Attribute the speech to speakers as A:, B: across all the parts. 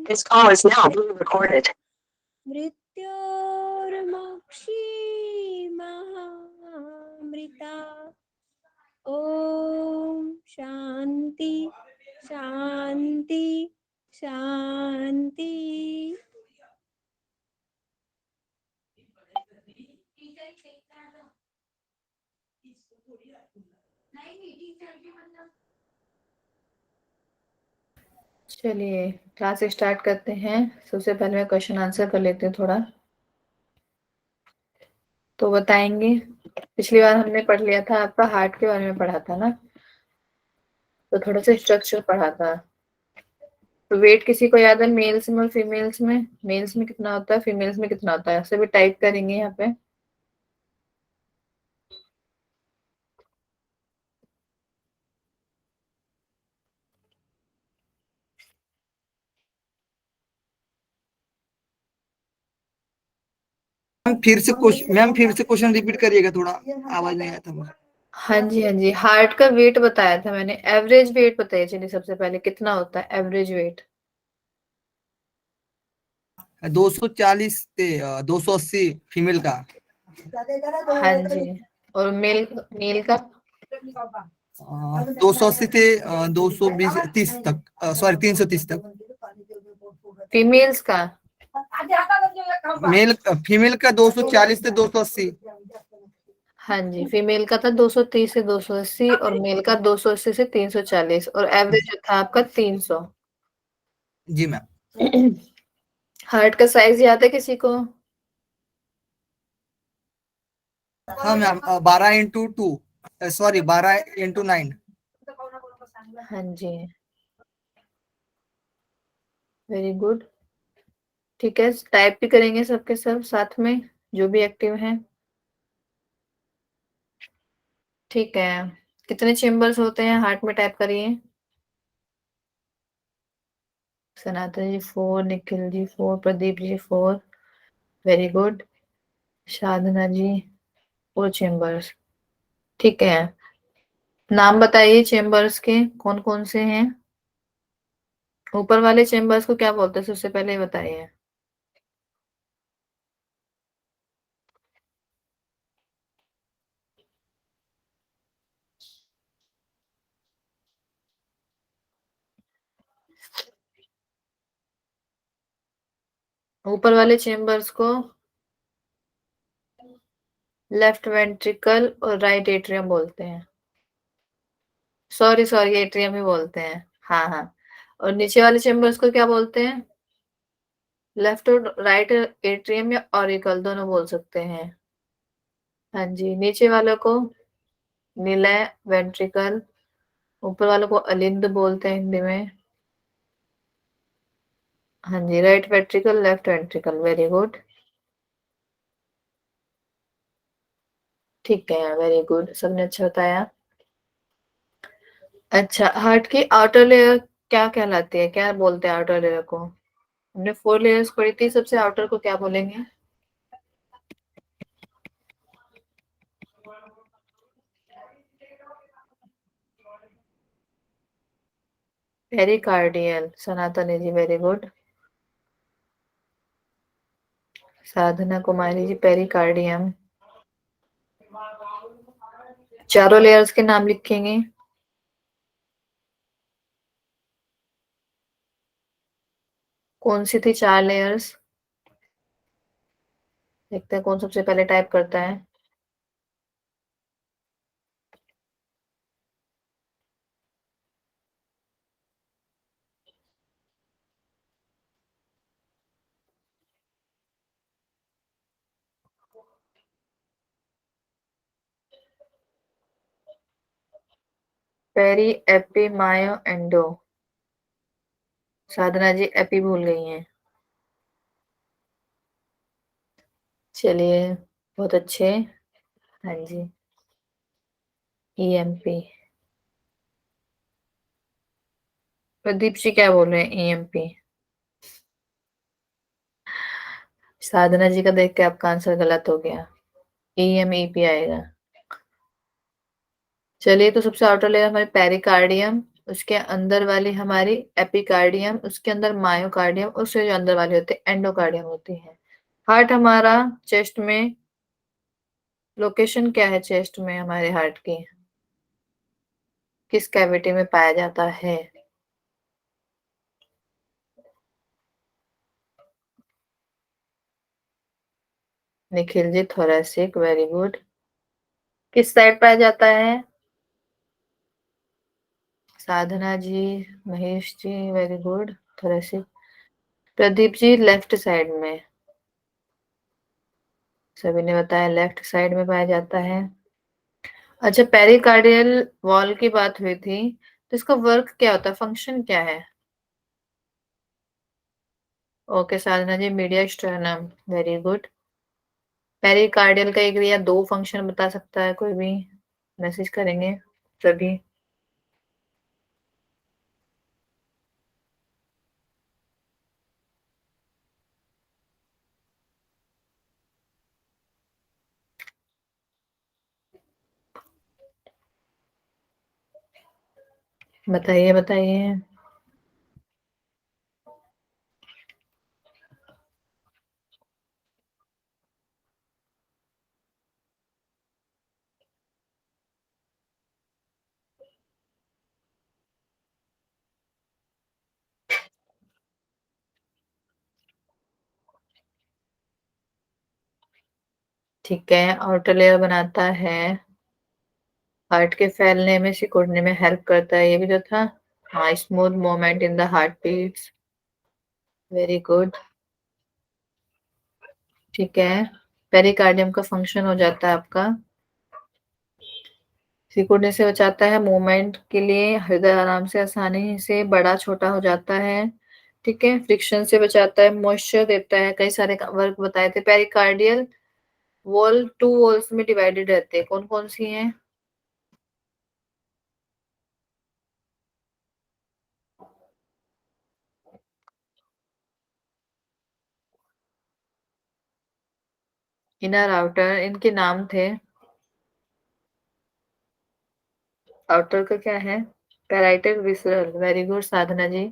A: This call is now being recorded.
B: मृत्योर्मक्षीमहामृता Om Shanti शांति शांति।
C: चलिए class start करते हैं। सबसे पहले मैं क्वेश्चन आंसर कर लेती हूँ थोड़ा, तो बताएंगे। पिछली बार हमने पढ़ लिया था, आपका हार्ट के बारे में पढ़ा था ना, तो थोड़ा सा स्ट्रक्चर पढ़ा था। तो वेट किसी को याद है मेल्स में और फीमेल्स में? मेल्स में कितना होता है, फीमेल्स में कितना होता है, सभी टाइप करेंगे यहाँ पे।
D: मैम फिर से क्वेश्चन रिपीट करिएगा, थोड़ा आवाज नहीं आया था मुझे।
C: हाँ जी हाँ जी, हार्ट का वेट बताया था मैंने, एवरेज वेट बताइए। चलिए सबसे पहले कितना होता है एवरेज वेट?
D: 240 से 280 फीमेल का।
C: हाँ जी, और मेल मेल का
D: 280 से 220 30 तक, सॉरी 330 तक।
C: फीमेल्स का
D: फीमेल का 240 से 280।
C: हाँ जी, फीमेल का था 230 से 280 और मेल का 280 से 340 और एवरेज था आपका 300।
D: जी मैम।
C: हार्ट का साइज याद है किसी को?
D: हाँ मैम, 12x2, सॉरी 12x9।
C: हाँ जी, वेरी गुड। ठीक है, टाइप भी करेंगे सबके सब साथ में जो भी एक्टिव हैं। ठीक है, कितने चेम्बर्स होते हैं हार्ट में, टाइप करिए। सनातन जी 4, निखिल जी 4, प्रदीप जी 4, वेरी गुड। साधना जी 4 चेम्बर्स। ठीक है, नाम बताइए चेम्बर्स के कौन कौन से हैं। ऊपर वाले चेम्बर्स को क्या बोलते हैं सबसे पहले बताइए। ऊपर वाले चेम्बर्स को लेफ्ट वेंट्रिकल और राइट एट्रियम बोलते हैं। सॉरी सॉरी, एट्रियम ही बोलते हैं। हाँ हाँ, और नीचे वाले चेम्बर्स को क्या बोलते हैं? लेफ्ट और राइट एट्रियम या ऑरिकल दोनों बोल सकते हैं। हाँ जी, नीचे वालों को निलय वेंट्रिकल, ऊपर वालों को अलिंद बोलते हैं हिंदी में। हाँ जी, right ventricle left ventricle, very good. ठीक है, वेरी गुड, सबने अच्छा बताया। अच्छा, हार्ट की आउटर लेयर क्या कहलाती है, क्या बोलते हैं आउटर लेयर को? हमने 4 लेयर्स पढ़ी थी, सबसे आउटर को क्या बोलेंगे? पेरिकार्डियल, सनातनी जी वेरी गुड। साधना कुमारी जी पेरिकार्डियम। चारों लेयर्स के नाम लिखेंगे। कौन सी थी 4 लेयर्स? देखते हैं कौन सबसे पहले टाइप करता है। पेरी, एपी, मायो, एंडो। साधना जी एपी भूल गई हैं। चलिए, बहुत अच्छे। हाँ जी, ईएमपी। प्रदीप जी क्या बोल रहे हैं? ईएमपी। साधना जी का देख के आपका आंसर गलत हो गया, ईएमईपी आएगा। चलिए, तो सबसे आउटर लेयर हमारे पेरिकार्डियम, उसके अंदर वाली हमारी एपिकार्डियम, उसके अंदर मायोकार्डियम, उससे जो अंदर वाली होती है एंडोकार्डियम होती है। हार्ट हमारा चेस्ट में, लोकेशन क्या है चेस्ट में हमारे हार्ट की, किस कैविटी में पाया जाता है? Nikhil ji thoracic, very good. किस साइड पाया जाता है? साधना जी, Mahesh ji, very good, thoracic. Pradeep ji left side में, सभी ने बताया लेफ्ट साइड में पाया जाता है। अच्छा, पेरिकार्डियल वॉल की बात हुई थी, तो इसका वर्क क्या होता है, फंक्शन क्या है? Okay Sadhana ji, mediastinum, very good. Pericardial का एक या दो फंक्शन बता सकता है कोई भी? मैसेज करेंगे सभी। बताइए बताइए। ठीक है, आउटर लेयर बनाता है, हार्ट के फैलने में, सिकुड़ने में हेल्प करता है, ये भी तो था। हाँ, smooth movement in the heart beats, very good. ठीक है, पेरिकार्डियम का फंक्शन हो जाता है आपका, सिकुड़ने से बचाता है, मूवमेंट के लिए, हृदय आराम से आसानी से बड़ा छोटा हो जाता है। ठीक है, फ्रिक्शन से बचाता है, मॉइस्चर देता है, कई सारे वर्क बताए थे। पेरिकार्डियल वॉल 2 वॉल्स में डिवाइडेड रहते हैं, कौन कौन सी हैं? इनर आउटर, इनके नाम थे। आउटर का क्या है? पेराइटल विसरल, वेरी गुड साधना जी।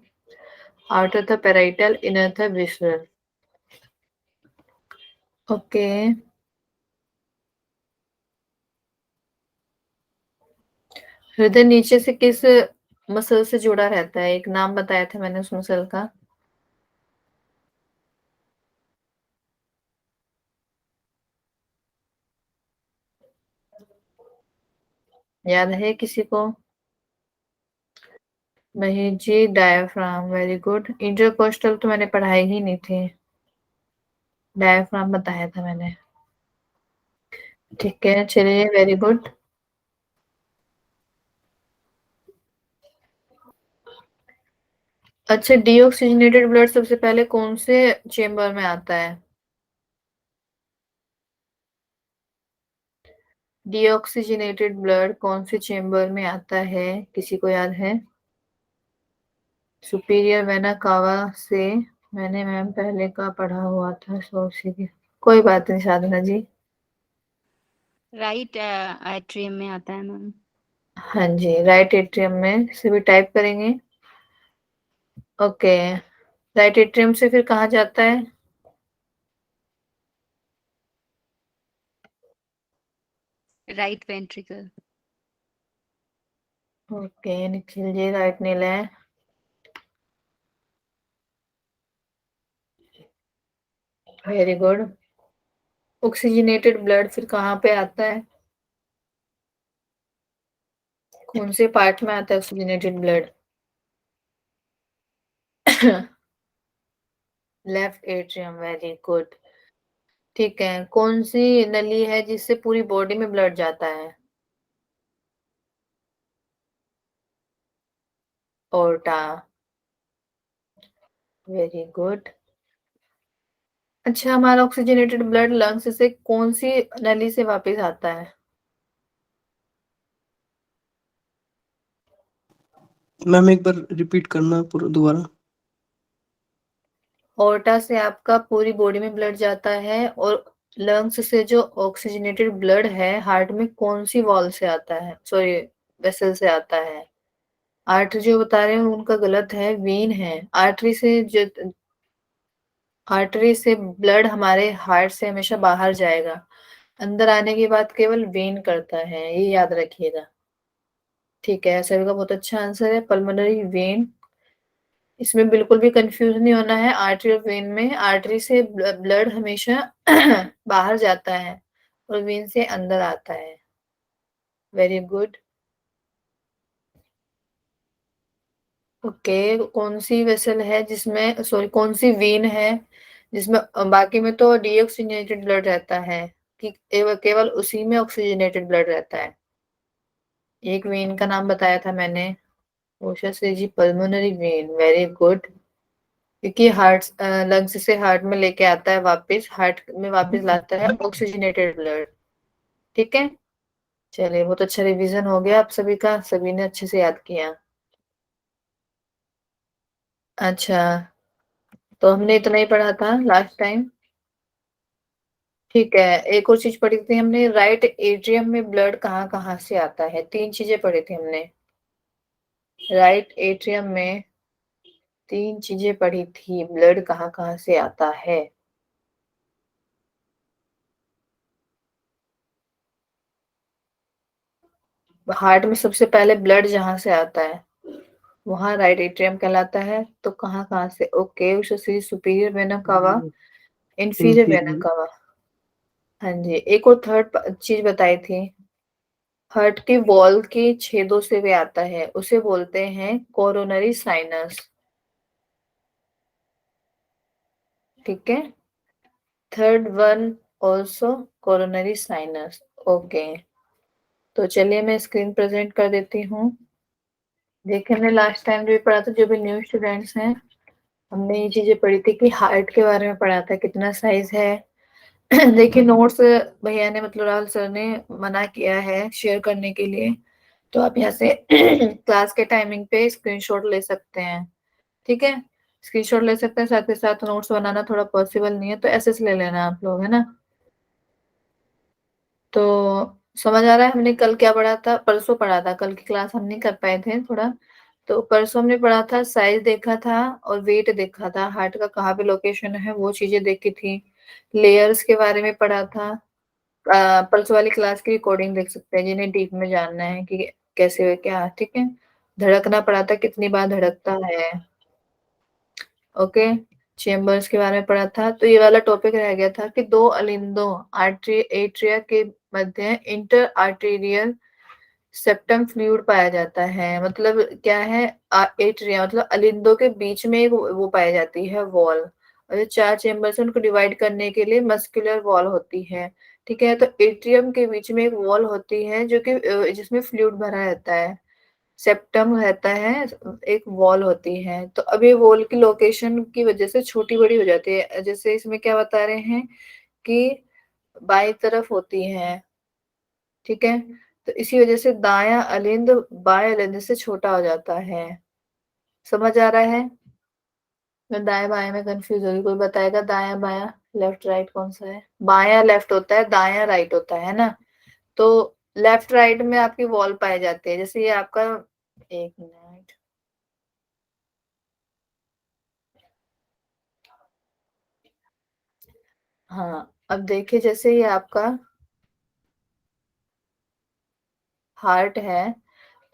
C: आउटर था पेराइटल, इनर था विसरल। ओके, हृदय नीचे से किस मसल से जुड़ा रहता है? एक नाम बताया था मैंने उस मसल का। याद है किसी को? Mahesh ji diaphragm, very good. Intercostal तो मैंने पढ़ाई ही नहीं थी, डायफ्राम बताया था मैंने। ठीक है, चलिए, वेरी गुड। अच्छा, डीऑक्सीजनेटेड ब्लड सबसे पहले कौन से चेम्बर में आता है? डीऑक्सीजनेटेड ब्लड कौन से चेम्बर में आता है, किसी को याद है? सुपीरियर वेना कावा से, मैंने मैम पहले का पढ़ा हुआ था, सो की कोई बात नहीं साधना जी।
B: राइट एट्रियम में आता है मैम।
C: हाँ जी, राइट एट्रियम में से भी टाइप करेंगे। ओके, राइट एट्रियम से फिर कहाँ जाता है?
B: Right ventricle.
C: Okay Nikhil ji, right नील है, वेरी गुड। ऑक्सीजनेटेड ब्लड फिर कहाँ पे आता है, कौन से पार्ट में आता है oxygenated blood? Left atrium, very good. ठीक है, कौन सी नली है जिससे पूरी बॉडी में ब्लड जाता है? Aorta, very good. अच्छा, हमारा ऑक्सीजनेटेड ब्लड लंग्स से कौन सी नली से वापस आता है?
E: मैम एक बार रिपीट करना पूरा दोबारा।
C: ओर्टा से आपका पूरी बॉडी में ब्लड जाता है, और लंग्स से जो ऑक्सीजनेटेड ब्लड है हार्ट में कौन सी वॉल से आता है, सॉरी वेसल से आता है? आर्टरी जो बता रहे हैं उनका गलत है, वेन है। आर्टरी से ब्लड हमारे हार्ट से हमेशा बाहर जाएगा, अंदर आने की बात केवल वेन करता है, ये याद रखिएगा। ठीक है, सभी का बहुत अच्छा आंसर है, पल्मोनरी वेन। इसमें बिल्कुल भी कंफ्यूज नहीं होना है। आर्टरी और वेन में आर्टरी से ब्लड हमेशा बाहर जाता है और वेन से अंदर आता है। Very good. ओके, कौन सी वेसल है जिसमें, सॉरी, कौन सी वेन है जिसमें, बाकी में तो डीऑक्सीजनेटेड ब्लड रहता है कि केवल उसी में ऑक्सीजनेटेड ब्लड रहता है? एक वेन का नाम बताया था मैंने, ओशा से जी, पल्मोनरी वेन। Very good. क्योंकि हार्ट लंग्स से हार्ट में लेके आता है, वापस हार्ट में वापस लाता है ऑक्सीजनेटेड ब्लड। ठीक है, चलिए, बहुत अच्छा रिवीजन हो गया आप सभी का, सभी ने अच्छे से याद किया। अच्छा, तो हमने इतना ही पढ़ा था लास्ट टाइम। ठीक है, एक और चीज पढ़ी थी हमने, राइट एट्रियम में ब्लड कहाँ कहाँ से आता है। 3 चीजें पढ़ी थी हमने राइट एट्रियम में, 3 चीजें पढ़ी थी, ब्लड कहाँ कहाँ से आता है। हार्ट में सबसे पहले ब्लड जहां से आता है वहां राइट एट्रियम कहलाता है। तो कहाँ कहाँ से? ओके, उसे superior vena cava, inferior vena
E: inferior।
C: कावा। हाँ जी, एक और थर्ड चीज बताई थी, हार्ट की वॉल की छेदों से भी आता है, उसे बोलते हैं कोरोनरी साइनस। ठीक है, third one also coronary sinus. Okay, तो चलिए मैं स्क्रीन प्रेजेंट कर देती हूँ। देखिए, हमने लास्ट टाइम जो भी पढ़ा था, जो भी न्यू स्टूडेंट्स हैं, हमने ये चीजें पढ़ी थी कि हार्ट के बारे में पढ़ा था, कितना साइज है। देखिए, नोट्स भैया ने, मतलब राहुल सर ने मना किया है शेयर करने के लिए, तो आप यहाँ से क्लास के टाइमिंग पे स्क्रीनशॉट ले सकते हैं। ठीक है, स्क्रीनशॉट ले सकते हैं, साथ ही साथ नोट्स बनाना थोड़ा पॉसिबल नहीं है तो ऐसे से ले लेना आप लोग, है ना। तो समझ आ रहा है हमने कल क्या पढ़ा था, परसों पढ़ा था, कल की क्लास हम नहीं कर पाए थे थोड़ा। तो परसों हमने पढ़ा था, साइज देखा था और वेट देखा था, हार्ट का कहाँ पे लोकेशन है वो चीजें देखी थी, लेयर्स के बारे में पढ़ा था। परसों वाली क्लास की रिकॉर्डिंग देख सकते हैं जिन्हें डीप में जानना है कि कैसे क्या। ठीक है, धड़कना पढ़ा था, कितनी बार धड़कता है। ओके, चेम्बर्स के बारे में पढ़ा था। तो ये वाला टॉपिक रह गया था कि दो अलिंदों आर्टरी एट्रिया के मध्य इंटर आर्टेरियल सेप्टम फ्लूइड पाया जाता है। मतलब क्या है, एट्रिया मतलब अलिंदों के बीच में एक वो पाई जाती है वॉल, और जो 4 चेम्बर्स है उनको डिवाइड करने के लिए मस्कुलर वॉल होती है। ठीक है, तो एट्रियम के बीच में एक वॉल होती है जो कि जिसमें फ्लूइड भरा रहता है, सेप्टम रहता है, एक वॉल होती है। तो अब ये वॉल की लोकेशन की वजह से छोटी बड़ी हो जाती है, जैसे इसमें क्या बता रहे हैं कि बाई तरफ होती है। ठीक है, तो इसी वजह से दायां अलिंद बाएं अलिंद से छोटा हो जाता है। समझ आ रहा है? मैं दाएं बाएं में कंफ्यूज होगी, कोई बताएगा दायां बायां लेफ्ट राइट कौन सा है? बायां लेफ्ट होता है, दायां राइट होता है ना। तो लेफ्ट राइट में आपकी वॉल पाए जाते हैं, जैसे ये आपका, एक मिनट, हाँ, अब देखिए, जैसे ये आपका हार्ट है,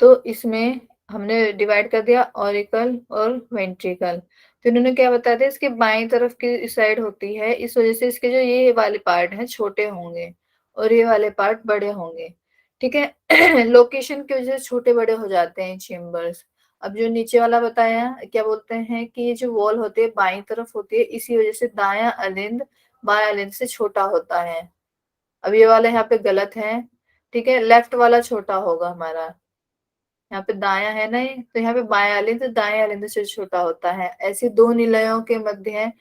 C: तो इसमें हमने डिवाइड कर दिया ऑरिकल और वेंट्रिकल। तो इन्होंने क्या बता दिया, इसके बाएं तरफ की साइड होती है, इस वजह से इसके जो ये वाले पार्ट हैं छोटे होंगे और ये वाले पार्ट बड़े होंगे। ठीक है, लोकेशन की वजह से छोटे बड़े हो जाते हैं चेम्बर्स। अब जो नीचे वाला बताया, क्या बोलते हैं कि ये जो वॉल होती है बाईं तरफ होती है, इसी वजह से दायां अलिंद बाएं अलिंद से छोटा होता है। अब ये वाला यहाँ पे गलत है। ठीक है, लेफ्ट वाला छोटा होगा हमारा, यहाँ पे दाया है ना, ये तो यहाँ पे बाएं अलिंद दाएं अलिंद से छोटा होता है। ऐसी दो निलयों के मध्य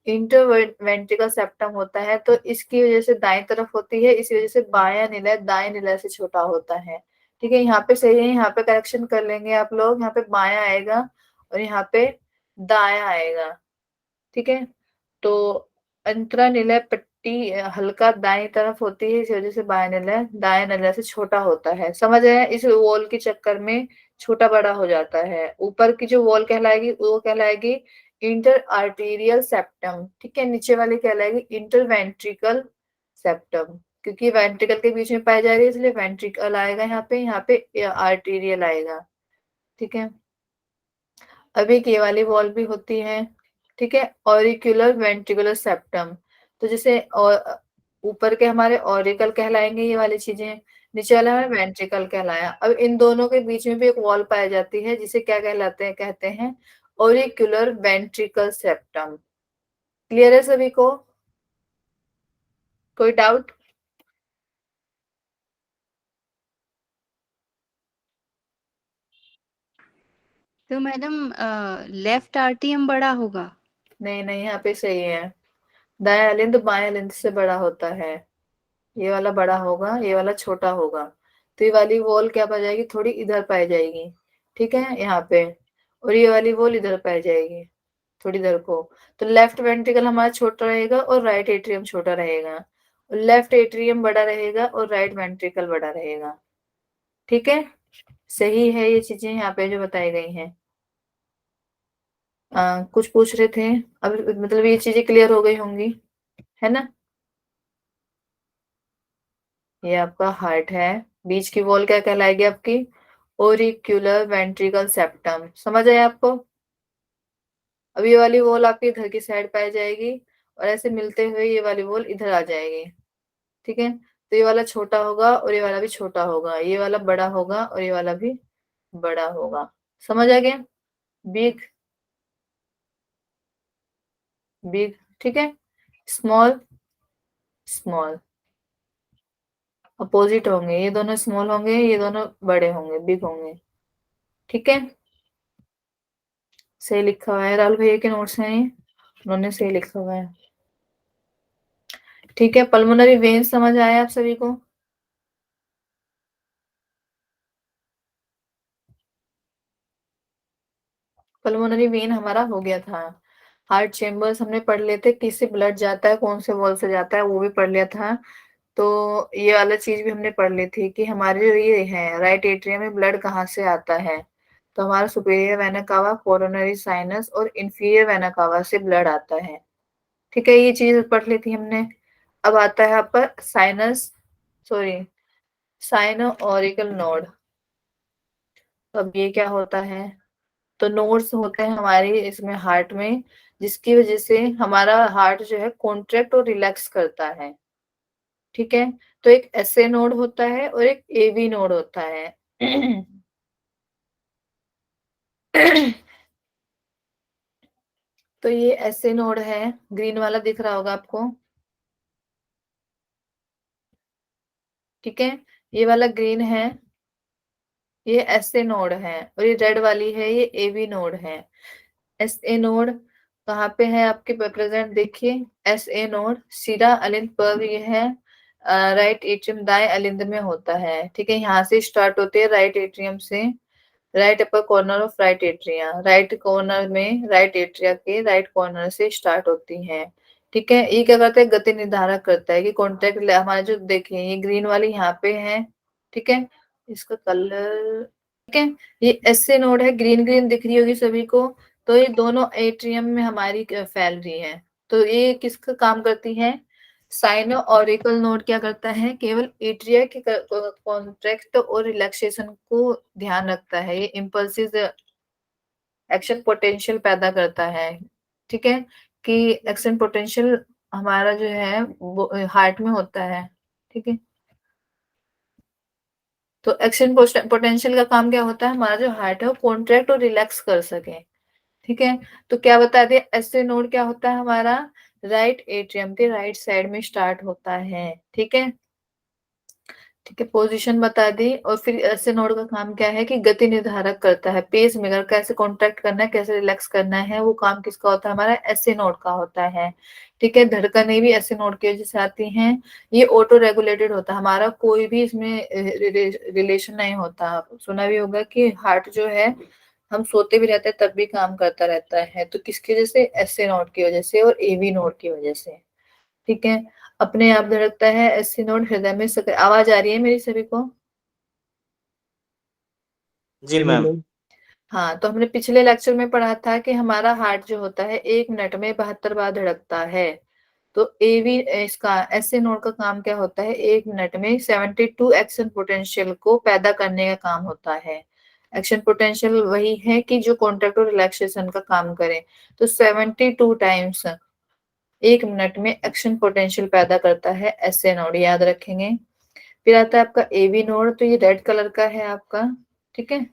C: इंटरवेंट्रिकल सेप्टम होता है, तो इसकी वजह से दाएं तरफ होती है, इसी वजह से बायां निलय दाएं निलय से छोटा होता है। ठीक है, यहाँ पे सही है, यहाँ पे करेक्शन कर लेंगे आप लोग, यहाँ पे बायां आएगा और यहाँ पे दाया आएगा। ठीक है, तो अंतरा निलय पट्टी हल्का दाएं तरफ होती है, इस वजह से बाएं निलय दाएं निलय से छोटा होता है। समझ रहे हैं, इस वॉल के चक्कर में छोटा बड़ा हो जाता है। ऊपर की जो वॉल कहलाएगी वो कहलाएगी इंटर आर्टेरियल सेप्टम, ठीक है। नीचे वाली कहलाएगी इंटरवेंट्रिकल सेप्टम, क्योंकि वेंट्रिकल के बीच में पाई जा रही है इसलिए वेंट्रिकल आएगा यहाँ पे आर्टेरियल आएगा, ठीक है। अब एक ये वाली वॉल भी होती है, ठीक है, ऑरिक्यूलर वेंट्रिकुलर सेप्टम। तो जैसे ऊपर के हमारे ऑरिकल कहलाएंगे ये वाली चीजें, नीचे वाला हमारा वेंट्रिकल कहलाया। अब इन दोनों के बीच में भी एक वॉल पाई जाती है जिसे क्या कहलाते हैं, कहते हैं ऑरिक्यूलर वेंट्रिकल सेप्टम। क्लियर है सभी को? कोई डाउट?
B: तो मैडम लेफ्ट आर्टियम बड़ा होगा?
C: नहीं नहीं, यहाँ पे सही है। दायां अलिंद बाएं अलिंद से बड़ा होता है। ये वाला बड़ा होगा, ये वाला छोटा होगा। तो ये वाली वॉल क्या पाई जाएगी, थोड़ी इधर पाई जाएगी, ठीक है, यहाँ पे। और ये वाली वॉल इधर पाई जाएगी, थोड़ी इधर को। तो लेफ्ट वेंट्रिकल हमारा छोटा रहेगा और राइट एट्रियम छोटा रहेगा। लेफ्ट एट्रियम बड़ा रहेगा और राइट वेंट्रिकल बड़ा रहेगा, ठीक है। सही है ये चीजें यहाँ पे जो बताई गई हैं। कुछ पूछ रहे थे? अब मतलब ये चीजें क्लियर हो गई होंगी, है ना। ये आपका हार्ट है, बीच की वॉल क्या कहलाएगी आपकी, ओरिक्यूलर वेंट्रिकल सेप्टम। समझ आए आपको? अब ये वाली वॉल आपकी इधर की साइड पाई जाएगी और ऐसे मिलते हुए ये वाली वॉल इधर आ जाएगी, ठीक है। तो ये वाला छोटा होगा और ये वाला भी छोटा होगा, ये वाला बड़ा होगा और ये वाला भी बड़ा होगा। समझ आ गया? बिग बिग, ठीक है। स्मॉल स्मॉल, अपोजिट होंगे, ये दोनों स्मॉल होंगे, ये दोनों बड़े होंगे, बिग होंगे, ठीक है। सही लिखा हुआ है, राहुल भैया के नोट्स हैं ये, उन्होंने सही लिखा हुआ है, ठीक है। पल्मोनरी वेन समझ आया आप सभी को? पल्मोनरी वेन हमारा हो गया था। हार्ट चेम्बर्स हमने पढ़ लिए थे, किससे ब्लड जाता है, कौन से वॉल से जाता है, वो भी पढ़ लिया था। तो ये वाला चीज भी हमने पढ़ ली थी कि हमारे जो ये है राइट एट्रियम में ब्लड कहाँ से आता है। तो हमारा superior vena cava, coronary sinus और इंफीरियर वेना कावा से ब्लड आता है, ठीक है। ये चीज पढ़ ली थी हमने। अब आता है आपका sinus, sorry, sino auricle node. अब ये क्या होता है, तो नोड्स होते हैं हमारे इसमें हार्ट में, जिसकी वजह से हमारा हार्ट जो है कॉन्ट्रैक्ट और रिलैक्स करता है, ठीक है। तो एक एसए नोड होता है और एक एवी नोड होता है। तो ये एसए नोड है, ग्रीन वाला दिख रहा होगा आपको, ठीक है। ये वाला ग्रीन है, ये एसए नोड है, और ये रेड वाली है, ये एवी नोड है। एसए नोड कहाँ पे है आपके प्रेजेंट, देखिए एसए नोड सीधा अलिंद पर ये है, राइट एट्रियम दाएं अलिंद में होता है, ठीक है। यहाँ से स्टार्ट होते हैं राइट एट्रियम से, right upper corner of right atria, right corner में राइट एट्रिया के राइट कॉर्नर से स्टार्ट होती है, ठीक है। ये क्या करता है, गति निर्धारक करता है कि कॉन्ट्रैक्ट हमारा जो देखिए ये ग्रीन वाली यहाँ पे है, ठीक है। इसका कलर, ठीक है, ये एसए नोड है, ग्रीन ग्रीन दिख रही होगी सभी को। तो ये दोनों एट्रियम में हमारी फैल रही है। तो ये किसका काम करती है, साइनो ऑरिकल नोड क्या करता है, केवल एट्रिया के कॉन्ट्रैक्ट और रिलैक्सेशन को ध्यान रखता है। ये इम्पल्सिव एक्शन पोटेंशियल पैदा करता है, ठीक है, कि एक्शन पोटेंशियल हमारा जो है वो हार्ट में होता है, ठीक है। तो एक्शन पोटेंशियल का काम क्या होता है, हमारा जो हार्ट है वो कॉन्ट्रैक्ट और रिलैक्स कर सके, ठीक है। तो क्या बता दिया, एसए नोड क्या होता है हमारा, राइट एट्रियम के राइट साइड में स्टार्ट होता है, ठीक है। ठीक है, पोजीशन बता दी। और फिर ऐसे नोड का काम क्या है कि गति निर्धारक करता है, पेस मेकर कैसे कॉन्ट्रैक्ट करना है, कैसे रिलैक्स करना है, वो काम किसका होता है, हमारा ऐसे नोड का होता है, ठीक है। धड़कनें भी ऐसे नोड की वजह से आती हैं। ये ऑटो रेगुलेटेड होता है, हमारा कोई भी इसमें रिलेशन नहीं होता। आप सुना भी होगा कि हार्ट जो है हम सोते भी रहते हैं तब भी काम करता रहता है, तो किसकी वजह से, ऐसे नोड की वजह से और एवी नोड की वजह से, ठीक है। अपने आप धड़कता है ऐसे नोड हृदय में आवाज आ रही है मेरी सभी को?
F: जी मैम।
C: हाँ, तो हमने पिछले लेक्चर में पढ़ा था कि हमारा हार्ट जो होता है 1 मिनट में 72 बार धड़कता है। तो एवी इसका एसए नोड का काम क्या होता है, 1 मिनट में 72 एक्शन पोटेंशियल को पैदा करने का काम होता है। एक्शन पोटेंशियल वही है कि जो कॉन्ट्रैक्ट और रिलैक्सेशन का काम करे। तो 72 टाइम्स 1 मिनट में एक्शन पोटेंशियल पैदा करता है एसए नोड, याद रखेंगे। फिर आता है आपका एवी नोड, तो ये रेड कलर का है आपका, ठीक है।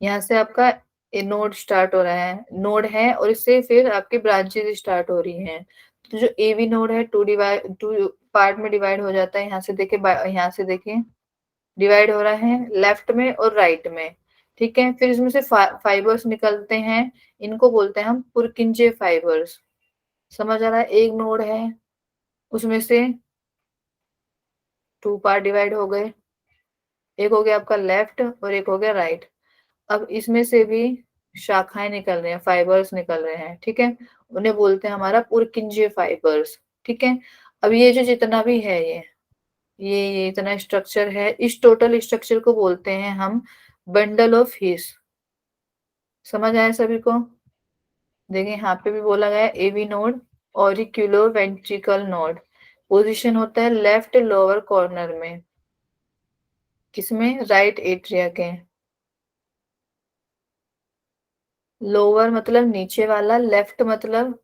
C: यहाँ से आपका नोड स्टार्ट हो रहा है, नोड है, और इससे फिर आपकी ब्रांचेस स्टार्ट हो रही हैं। तो जो एवी नोड है टू पार्ट में डिवाइड हो जाता है। यहाँ से देखिए, यहाँ से देखिए डिवाइड हो रहा है लेफ्ट में और राइट में, ठीक है। फिर इसमें से फाइबर्स निकलते हैं, इनको बोलते हैं हम पुरकिंजे फाइबर्स। समझ आ रहा है, एक नोड है उसमें से 2 पार्ट डिवाइड हो गए, एक हो गया आपका लेफ्ट और एक हो गया राइट। अब इसमें से भी शाखाएं निकल रहे हैं, फाइबर्स निकल रहे हैं, ठीक है। उन्हें बोलते हैं हमारा पुरकिंजे फाइबर्स, ठीक है। अब ये जो जितना भी है ये इतना स्ट्रक्चर है, इस टोटल स्ट्रक्चर को बोलते हैं हम बंडल ऑफ हिस। समझ आया सभी को? देखिए यहाँ पे भी बोला गया AV node, auriculo ventricle node, position होता है लेफ्ट लोअर कॉर्नर में, किसमें, राइट एट्रिया के। लोअर मतलब नीचे वाला, लेफ्ट मतलब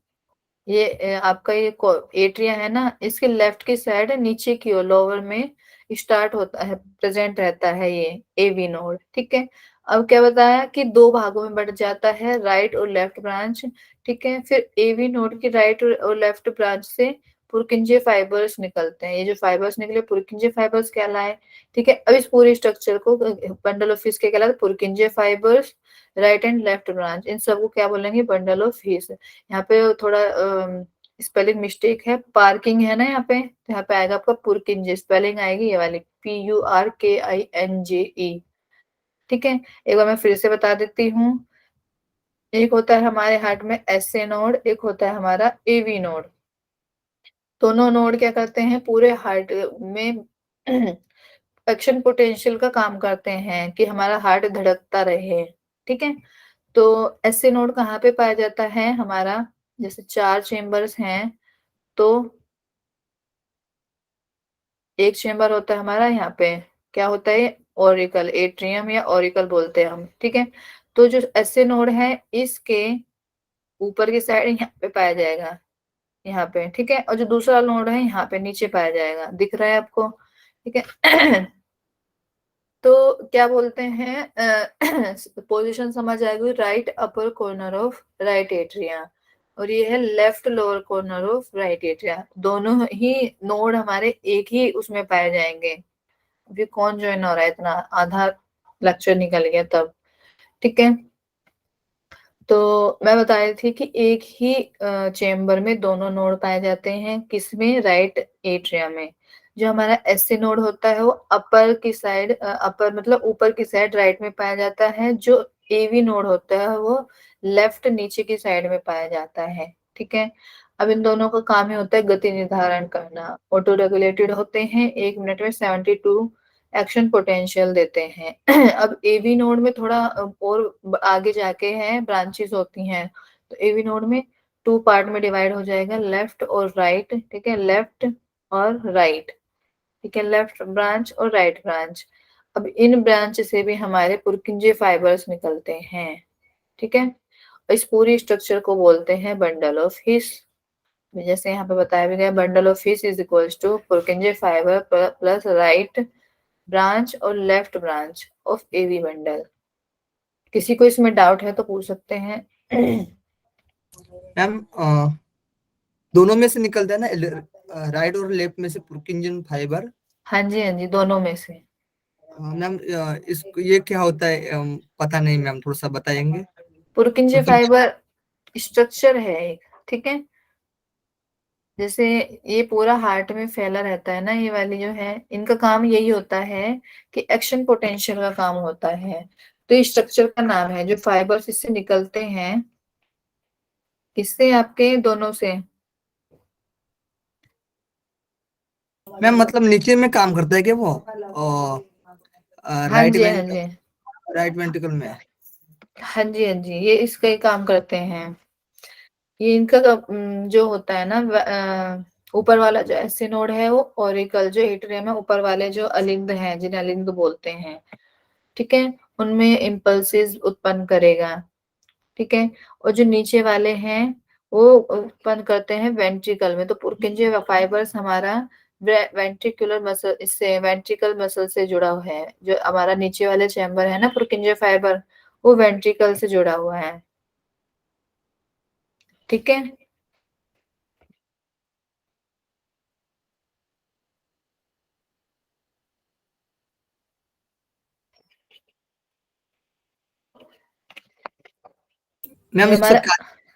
C: ये आपका ये एट्रिया है ना, इसके लेफ्ट की साइड नीचे की ओर लोअर में स्टार्ट होता है, प्रेजेंट रहता है ये एवी नोड, ठीक है। अब क्या बताया कि 2 भागों में बढ़ जाता है, राइट और लेफ्ट ब्रांच, ठीक है। फिर एवी नोड की राइट और लेफ्ट ब्रांच से पुरकिंजे फाइबर्स निकलते हैं। ये जो फाइबर्स निकले पुरकिंजे फाइबर्स कहलाए, ठीक है। अब इस पूरे स्ट्रक्चर को बंडल ऑफ हिस के कहलाते, Purkinje fibres, right and left branch, इन सबको क्या बोलेंगे, बंडल ऑफ हिस। यहाँ पे थोड़ा स्पेलिंग मिस्टेक है, पार्किंग है ना यहाँ पे, तो यहाँ पे आएगा आपका पुरकिंजे, स्पेलिंग आएगी ये वाली PURKINJE, ठीक है। एक बार मैं फिर से बता देती हूँ, एक होता है हमारे हार्ट में एसए नोड, एक होता है हमारा एवी नोड। दोनों नोड क्या करते हैं, पूरे हार्ट में एक्शन पोटेंशियल का काम करते हैं कि हमारा हार्ट धड़कता रहे, ठीक है। तो एसए नोड कहाँ पे पाया जाता है हमारा, जैसे 4 चेम्बर्स हैं, तो एक चेम्बर होता है हमारा यहाँ पे, क्या होता है, ऑरिकल, एट्रियम या ऑरिकल बोलते हैं हम, ठीक है। तो जो एसए नोड है इसके ऊपर की साइड यहाँ पे पाया जाएगा, यहाँ पे, ठीक है। और जो दूसरा नोड है यहाँ पे नीचे पाया जाएगा, दिख रहा है आपको, ठीक है। तो क्या बोलते हैं, पोजीशन समझ आएगी, right upper corner of right atria, और ये है left lower corner of right atria. दोनों ही नोड हमारे एक ही उसमें पाए जाएंगे। अभी कौन ज्वाइन हो रहा है, इतना आधा लेक्चर निकल गया तब, ठीक है। तो मैं बता रही थी कि एक ही चेम्बर में दोनों नोड पाए जाते हैं, किसमें, राइट एट्रिया में। जो हमारा एससी नोड होता है वो अपर की साइड, अपर मतलब ऊपर की साइड राइट में पाया जाता है। जो एवी नोड होता है वो लेफ्ट नीचे की साइड में पाया जाता है, ठीक है। अब इन दोनों का काम ही होता है गति निर्धारण करना, ऑटो रेगुलेटेड होते हैं, 1 मिनट में 72 एक्शन पोटेंशियल देते हैं। अब एवी नोड में थोड़ा और आगे जाके है ब्रांचेस होती हैं, तो एवी नोड में 2 पार्ट में डिवाइड हो जाएगा, लेफ्ट और राइट, ठीक है, लेफ्ट और राइट, ठीक है, लेफ्ट ब्रांच और राइट ब्रांच। अब इन ब्रांच से भी हमारे पुरकिंजे फाइबर्स निकलते हैं, ठीक है। इस पूरी स्ट्रक्चर को बोलते हैं बंडल ऑफ हिस। जैसे यहाँ पे बताया भी गया, bundle of His is equals to Purkinje fibre plus right branch और left branch of AV bundle. किसी को इसमें डाउट है तो पूछ सकते हैं।
D: मैम दोनों में से निकलता है ना, राइट और लेफ्ट में से पुरकिंजन फाइबर।
C: हाँ जी, हाँ जी, दोनों में से।
D: मैम इस ये क्या होता है, पता नहीं मैम, थोड़ा सा बताएंगे।
C: पुरकिंजे फाइबर स्ट्रक्चर है एक, ठीक है। जैसे ये पूरा हार्ट में फैला रहता है ना, ये वाली जो है, इनका काम यही होता है कि एक्शन पोटेंशियल का काम होता है। तो ये स्ट्रक्चर का नाम है, जो फाइबर्स इससे निकलते हैं, किससे, आपके दोनों से।
D: मैम मतलब नीचे में काम करता है क्या वो,
C: हाँ
D: राइट
C: जी,
D: में
C: हाँ जी,
D: राइट वेंट्रिकल में है।
C: हाँ जी, हाँ जी, ये इसका ही काम करते हैं। ये इनका जो होता है ना, ऊपर वाला जो एसी नोड है वो ऑरिकल, जो एट्रियम है ऊपर वाले जो अलिंद हैं, जिन्हें अलिंद बोलते हैं, ठीक है, उनमें इम्पल्सेस उत्पन्न करेगा, ठीक है। और जो नीचे वाले हैं वो उत्पन्न करते हैं वेंट्रिकल में। तो पुरकिंजे फाइबर्स हमारा वेंट्रिकुलर मसल, इससे वेंट्रिकल मसल से जुड़ा हुआ है। जो हमारा नीचे वाले चैम्बर है ना पुरकिंजे फाइबर, वो वेंट्रिकल से जुड़ा हुआ है, ठीक है।
D: मैम
C: ये
D: इसका
C: हमारा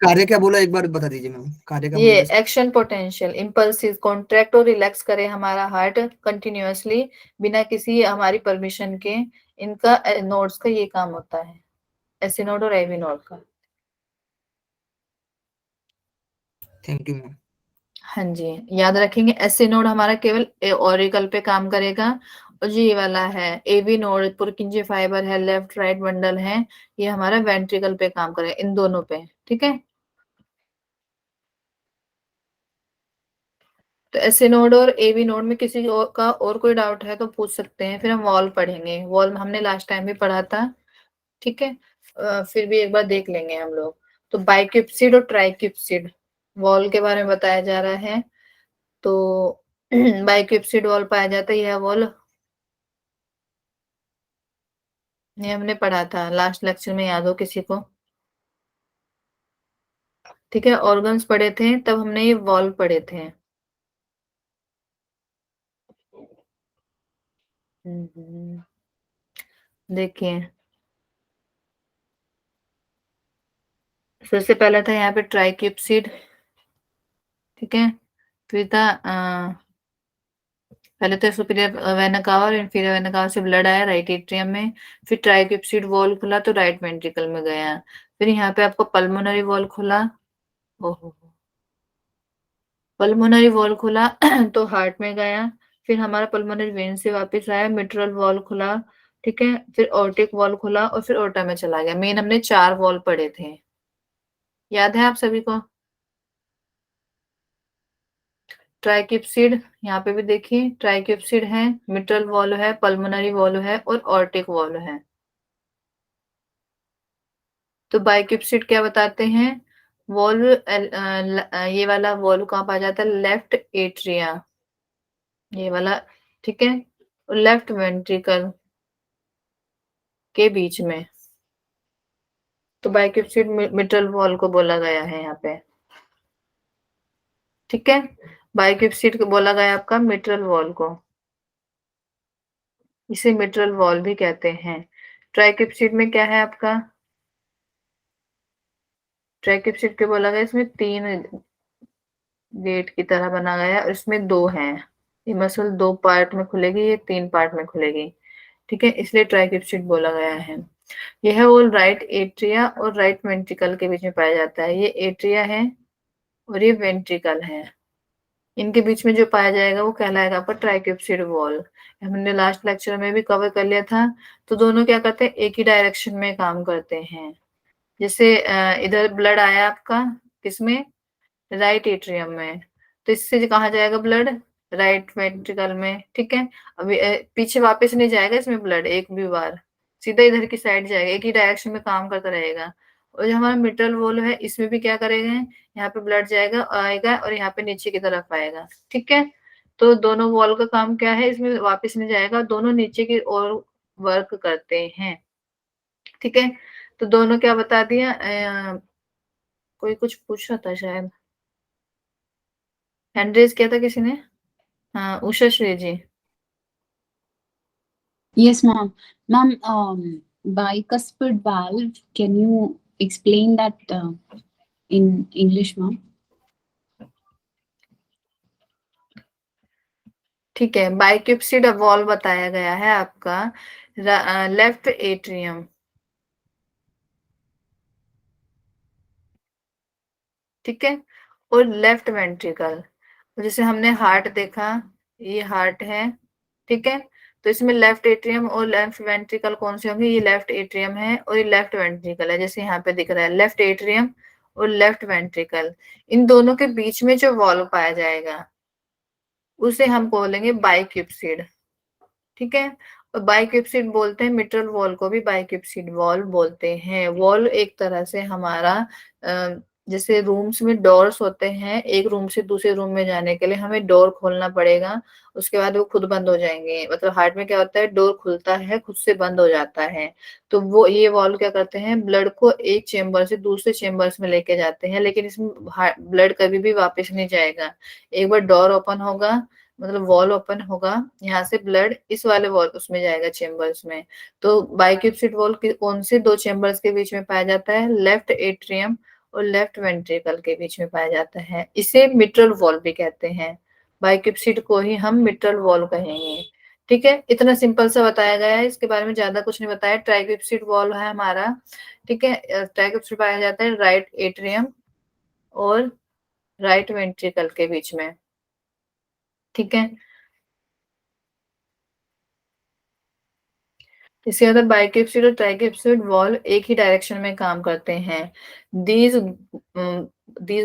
D: कार्य क्या बोला, एक बार बता दीजिए मैम, कार्य क्या
C: ये
D: बोला इसका?
C: एक्शन पोटेंशियल इम्पल्सिस कॉन्ट्रैक्ट और रिलैक्स करे हमारा हार्ट कंटिन्यूअसली, बिना किसी हमारी परमिशन के। इनका नोड्स का ये काम होता है, एसी नोड और एवी नोड का।
D: Thank you ma'am.
C: हाँ जी, याद रखेंगे एसी नोड हमारा केवल ऑरिकल पे काम करेगा, और जो ये वाला है एवी नोड पुरकिंजे फाइबर है, लेफ्ट राइट बंडल है, ये हमारा वेंट्रिकल पे काम करेगा, इन दोनों पे, ठीक है। तो एसी नोड और एवी नोड में किसी का और कोई डाउट है तो पूछ सकते हैं, फिर हम वॉल पढ़ेंगे। वॉल हमने लास्ट टाइम भी पढ़ा था, ठीक है। फिर भी एक बार देख लेंगे हम लोग। तो बाइक्यूप्सिड और ट्राइक्यूप्सिड वॉल के बारे में बताया जा रहा है। तो बाइक्यूप्सिड वॉल पाया जाता है, यह वॉल ये हमने पढ़ा था लास्ट लेक्चर में, याद हो किसी को? ठीक है, ऑर्गन्स पढ़े थे तब हमने ये वॉल पढ़े थे। देखिए, सबसे पहला था यहाँ पे ट्राइक्यूप्सिड, ठीक है। फिर था पहले तो सुपीरियर वेना कावा और इंफीरियर वेना कावा से ब्लड आया राइट एट्रियम में। फिर ट्राइक्यूप्सिड वॉल खुला तो राइट वेंट्रिकल में गया। फिर यहाँ पे आपको पल्मोनरी वॉल खुला, ओहो, पल्मोनरी वॉल खुला तो हार्ट में गया। फिर हमारा पल्मोनरी वेन से वापस आया, मिट्रल वॉल खुला, ठीक है। फिर ऑर्टिक वॉल खुला और फिर ओर्टा में चला गया। मेन हमने 4 वॉल पढ़े थे, याद है आप सभी को? ट्राइक्यूप्सिड यहाँ पे भी देखिए, ट्राइक्यूप्सिड है, मिट्रल वॉल है, पल्मोनरी वॉल है और ऑर्टिक वॉल है। तो बाइक्यूप्सिड क्या बताते हैं? वॉल, ये वाला वॉल कहाँ पाया जाता है? लेफ्ट एट्रिया, ये वाला, ठीक है, और लेफ्ट वेंट्रिकल के बीच में। तो बाइक्यूप्सिड मिट्रल वॉल को बोला गया है यहाँ पे, ठीक है। बाइक्यूप्सिड को बोला गया आपका मिट्रल वॉल को, इसे मिट्रल वॉल भी कहते हैं। ट्राइक्यूप्सिड में क्या है आपका? ट्राइक्यूप्सिड के बोला गया इसमें 3 गेट की तरह बना गया है और इसमें 2 हैं। ये मसल 2 पार्ट में खुलेगी, ये 3 पार्ट में खुलेगी, ठीक है, इसलिए ट्राइक्यूप्सिड बोला गया है। यह वॉल राइट एट्रिया और राइट वेंट्रिकल के बीच में पाया जाता है। ये एट्रिया है और ये वेंट्रिकल है, इनके बीच में जो पाया जाएगा वो कहलाएगा आपका ट्राइक्यूप्सिड वॉल। हमने लास्ट लेक्चर में भी कवर कर लिया था। तो दोनों क्या करते हैं? एक ही डायरेक्शन में काम करते हैं। जैसे इधर ब्लड आया आपका किसमें? राइट एट्रियम में, तो इससे कहाँ जाएगा ब्लड? राइट वेंट्रिकल में, ठीक है। अभी पीछे वापस नहीं जाएगा इसमें ब्लड एक भी बार, सीधा इधर की साइड जाएगा, एक ही डायरेक्शन में काम करता रहेगा। और जो हमारा मिट्रल वॉल है इसमें भी क्या करेंगे? यहाँ पे ब्लड जाएगा, आएगा और यहाँ पे नीचे की तरफ आएगा, ठीक है। तो दोनों वॉल का काम क्या है? इसमें वापस नहीं जाएगा, दोनों नीचे की ओर वर्क करते हैं, ठीक है। तो दोनों क्या बता दिया? कोई कुछ पूछ रहा था शायद, हैंड रेज किया था किसी ने? हाँ, उषा श्री जी।
F: Yes, ma'am. Ma'am, bicuspid valve, can you explain that in English, ma'am?
C: ठीक है, बाइक्यूप्सिड वॉल बताया गया है आपका लेफ्ट एट्रियम, ठीक है, और लेफ्ट वेंट्रिकल। जैसे हमने हार्ट देखा, ये हार्ट है, ठीक है। तो इसमें लेफ्ट एट्रियम और लेफ्ट वेंट्रिकल कौन से होंगे? ये लेफ्ट एट्रियम है और ये लेफ्ट वेंट्रिकल है, जैसे यहाँ पे दिख रहा है लेफ्ट एट्रियम और लेफ्ट वेंट्रिकल। इन दोनों के बीच में जो वॉल्व पाया जाएगा उसे हम बोलेंगे बाइक्यूप्सिड, ठीक है। और बाइक्यूप्सिड बोलते हैं, मिट्रल वॉल को भी बाइक्यूप्सिड वॉल बोलते हैं। वॉल एक तरह से हमारा जैसे रूम्स में डोर्स होते हैं, एक रूम से दूसरे रूम में जाने के लिए हमें डोर खोलना पड़ेगा, उसके बाद वो खुद बंद हो जाएंगे। मतलब हार्ट में क्या होता है, डोर खुलता है खुद से बंद हो जाता है। तो वो ये वॉल्व क्या करते हैं, ब्लड को एक चेम्बर से दूसरे चेम्बर्स में लेके जाते हैं, लेकिन इसमें ब्लड कभी भी वापस नहीं जाएगा। एक बार डोर ओपन होगा, मतलब वॉल ओपन होगा, यहाँ से ब्लड इस वाले वॉल उसमें जाएगा चेम्बर्स में। तो बाइक्यूप्सिड वॉल कौन से दो चेम्बर्स के बीच में पाया जाता है? लेफ्ट एट्रियम और लेफ्ट वेंट्रिकल के बीच में पाया जाता है। इसे मिट्रल वॉल भी कहते हैं। बाइक्यूप्सिड को ही हम मिट्रल वॉल कहेंगे, ठीक है। इतना सिंपल सा बताया गया है, इसके बारे में ज्यादा कुछ नहीं बताया। ट्राइक्यूप्सिड वॉल है हमारा, ठीक है। ट्राइक्यूप्सिड पाया जाता है राइट एट्रियम और राइट वेंट्रिकल के बीच में, ठीक है। इसके अंदर बाइक्यूप्सिड और ट्राइक्यूप्सिड वॉल एक ही डायरेक्शन में काम करते हैं। These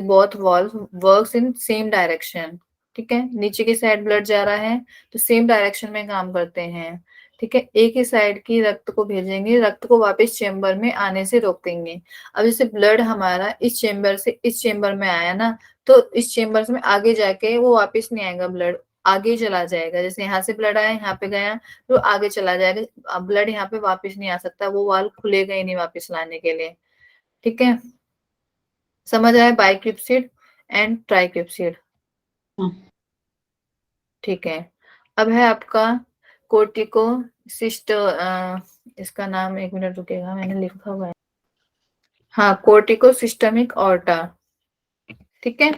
C: both valve works in same direction, ठीक है। नीचे की साइड ब्लड जा रहा है तो सेम डायरेक्शन में काम करते हैं, ठीक है। एक ही साइड की रक्त को भेजेंगे, रक्त को वापस चेम्बर में आने से रोक देंगे। अब जैसे ब्लड हमारा इस चेम्बर से इस चेम्बर में आया ना, तो इस चेम्बर में आगे जाके वो वापस नहीं आएगा, ब्लड आगे चला जाएगा। जैसे यहाँ से ब्लड आया, यहाँ पे गया तो आगे चला जाएगा, अब ब्लड यहाँ पे वापस नहीं आ सकता, वो वाल्व खुलेगा ही नहीं वापस लाने के लिए, ठीक है। समझ आया बाइक्यूप्सिड एंड ट्राइक्यूप्सिड? ठीक है। अब है आपका कोर्टिको इसका नाम, एक मिनट रुकेगा, मैंने लिखा हुआ है, हाँ, कोर्टिको सिस्टमिक ऑर्टा, ठीक है।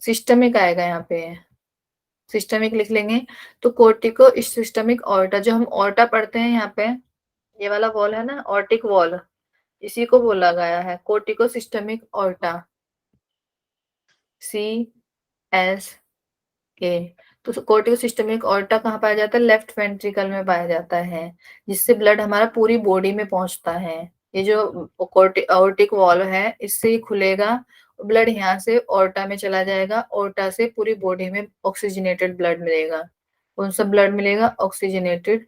C: सिस्टमिक आएगा यहाँ पे, सिस्टमिक लिख लेंगे। तो कोर्टिको सिस्टमिक ऑर्टा, जो हम ऑर्टा पढ़ते हैं यहाँ पे, ये वाला वॉल है ना ऑर्टिक वॉल, इसी को बोला गया है कोर्टिको सिस्टमिक ऑर्टा, CSA। तो कोर्टिको सिस्टमिक ऑर्टा कहाँ पाया जाता है? लेफ्ट वेंट्रिकल में पाया जाता है, जिससे ब्लड हमारा पूरी बॉडी में पहुंचता है। ये जो ऑर्टिक वॉल है, इससे ही खुलेगा, ब्लड यहाँ से ऑर्टा में चला जाएगा, ऑर्टा से पूरी बॉडी में ऑक्सीजनेटेड ब्लड मिलेगा। कौन सा ब्लड मिलेगा? Oxygenated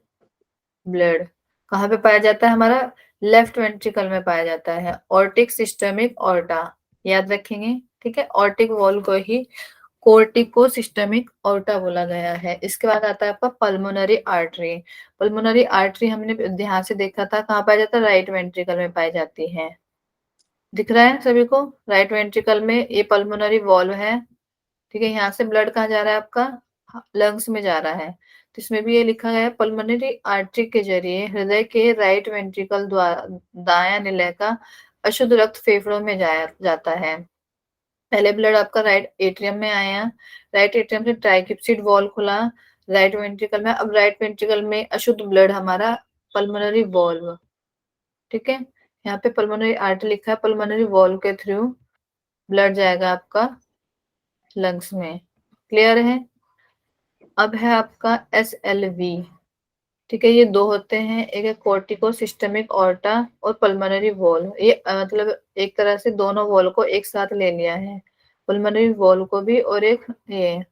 C: blood. कहाँ पे पाया जाता है? हमारा लेफ्ट वेंट्रिकल में पाया जाता है। ऑर्टिक सिस्टमिक ऑर्टा याद रखेंगे, ठीक है। ऑर्टिक वॉल को ही कोर्टिको सिस्टमिक ऑर्टा बोला गया है। इसके बाद आता है आपका पल्मोनरी आर्टरी। पल्मोनरी आर्टरी हमने ध्यान से देखा था, कहाँ पाया जाता है? राइट वेंट्रिकल में पाई जाती है। दिख रहा है सभी को? राइट वेंट्रिकल में ये पल्मोनरी वॉल्व है, ठीक है। यहाँ से ब्लड कहाँ जा रहा है? आपका लंग्स में जा रहा है। तो इसमें भी ये लिखा गया है पल्मोनरी आर्टरी के जरिए हृदय के राइट वेंट्रिकल द्वारा दायां निलय का अशुद्ध रक्त फेफड़ों में जाता है। पहले ब्लड आपका राइट एट्रियम में आया, राइट एट्रियम से ट्राइक्यूप्सिड वॉल खुला राइट वेंट्रिकल में, अब राइट वेंट्रिकल में अशुद्ध ब्लड हमारा पल्मोनरी वॉल्व, ठीक है। यहाँ पे पल्मोनरी आर्टरी लिखा है, पल्मोनरी वॉल्व के थ्रू ब्लड जाएगा आपका लंग्स में, क्लियर है। अब है आपका SLV, ठीक है। ये दो होते हैं, एक है कोर्टिको सिस्टमिक ऑर्टा और पल्मोनरी वॉल्व। ये मतलब एक तरह से दोनों वॉल को एक साथ ले लिया है, पल्मोनरी वॉल्व को भी और एक ये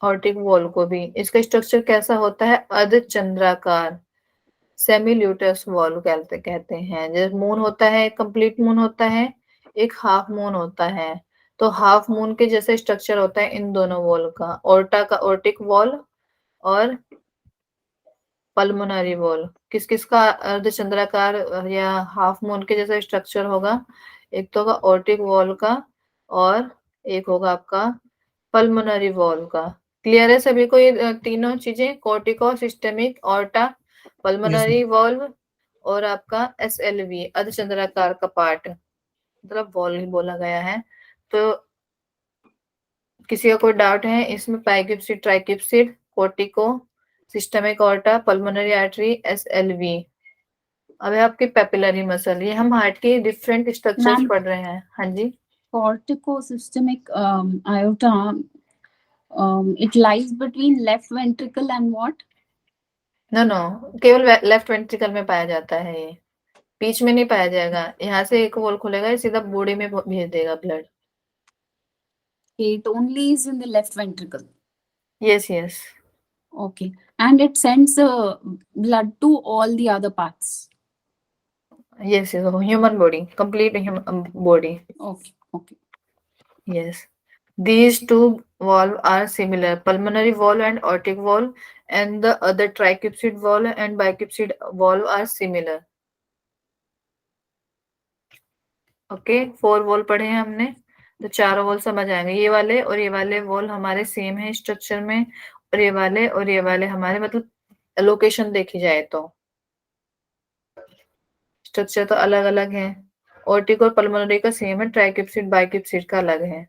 C: ऑर्टिक वॉल्व को भी। इसका स्ट्रक्चर कैसा होता है? अर्धचंद्राकार, सेमील्यूटस वॉल्व कहते हैं। जैसे मून होता है, कंप्लीट मून होता है, एक हाफ मून होता है, तो हाफ मून के जैसे स्ट्रक्चर होता है इन दोनों वॉल का, ऑर्टा का ऑर्टिक वॉल और पल्मोनरी वॉल। किस किस का अर्धचंद्राकार या हाफ मून के जैसा स्ट्रक्चर होगा? एक तो होगा ऑर्टिक वॉल का और एक होगा आपका पल्मोनरी वॉल का। क्लियर है सभी को ये तीनों चीजें? Cortico systemic aorta, pulmonary valve और आपका SLV अर्धचंद्राकार का पार्ट, मतलब वॉल ही बोला गया है। तो किसी का कोई डाउट है इसमें? Bicuspid, tricuspid, cortico systemic aorta, pulmonary artery, SLV। अब है आपकी पेपिलरी मसल। ये हम हार्ट के डिफरेंट स्ट्रक्चर्स पढ़ रहे हैं। हाँ जी।
F: Cortico systemic aorta, it lies between left ventricle and what?
C: No no, केवल लेफ्ट वेंट्रिकल में पाया जाता है ये, बीच में नहीं पाया जाएगा। यहाँ से एक वॉल खुलेगा, ये सीधा बॉडी में भेज देगा blood.
F: It only is in the left ventricle.
C: Yes yes,
F: Okay. And it sends blood to all the other parts.
C: Yes yes, human body, complete body.
F: Okay. Okay.
C: Yes. These two valves are similar. Pulmonary valve and aortic valve and the other tricuspid valve and bicuspid valve are similar. Okay, 4 wall पढ़े हैं हमने, तो 4 wall समझ आएंगे। ये वाले और ये वाले वॉल हमारे सेम है स्ट्रक्चर में, और ये वाले हमारे मतलब लोकेशन देखी जाए तो स्ट्रक्चर तो अलग अलग है। ऑर्टिक और पल्मोनरी का सेम है, ट्राइक्युप्सिड बाइक्युप्सिड का अलग है।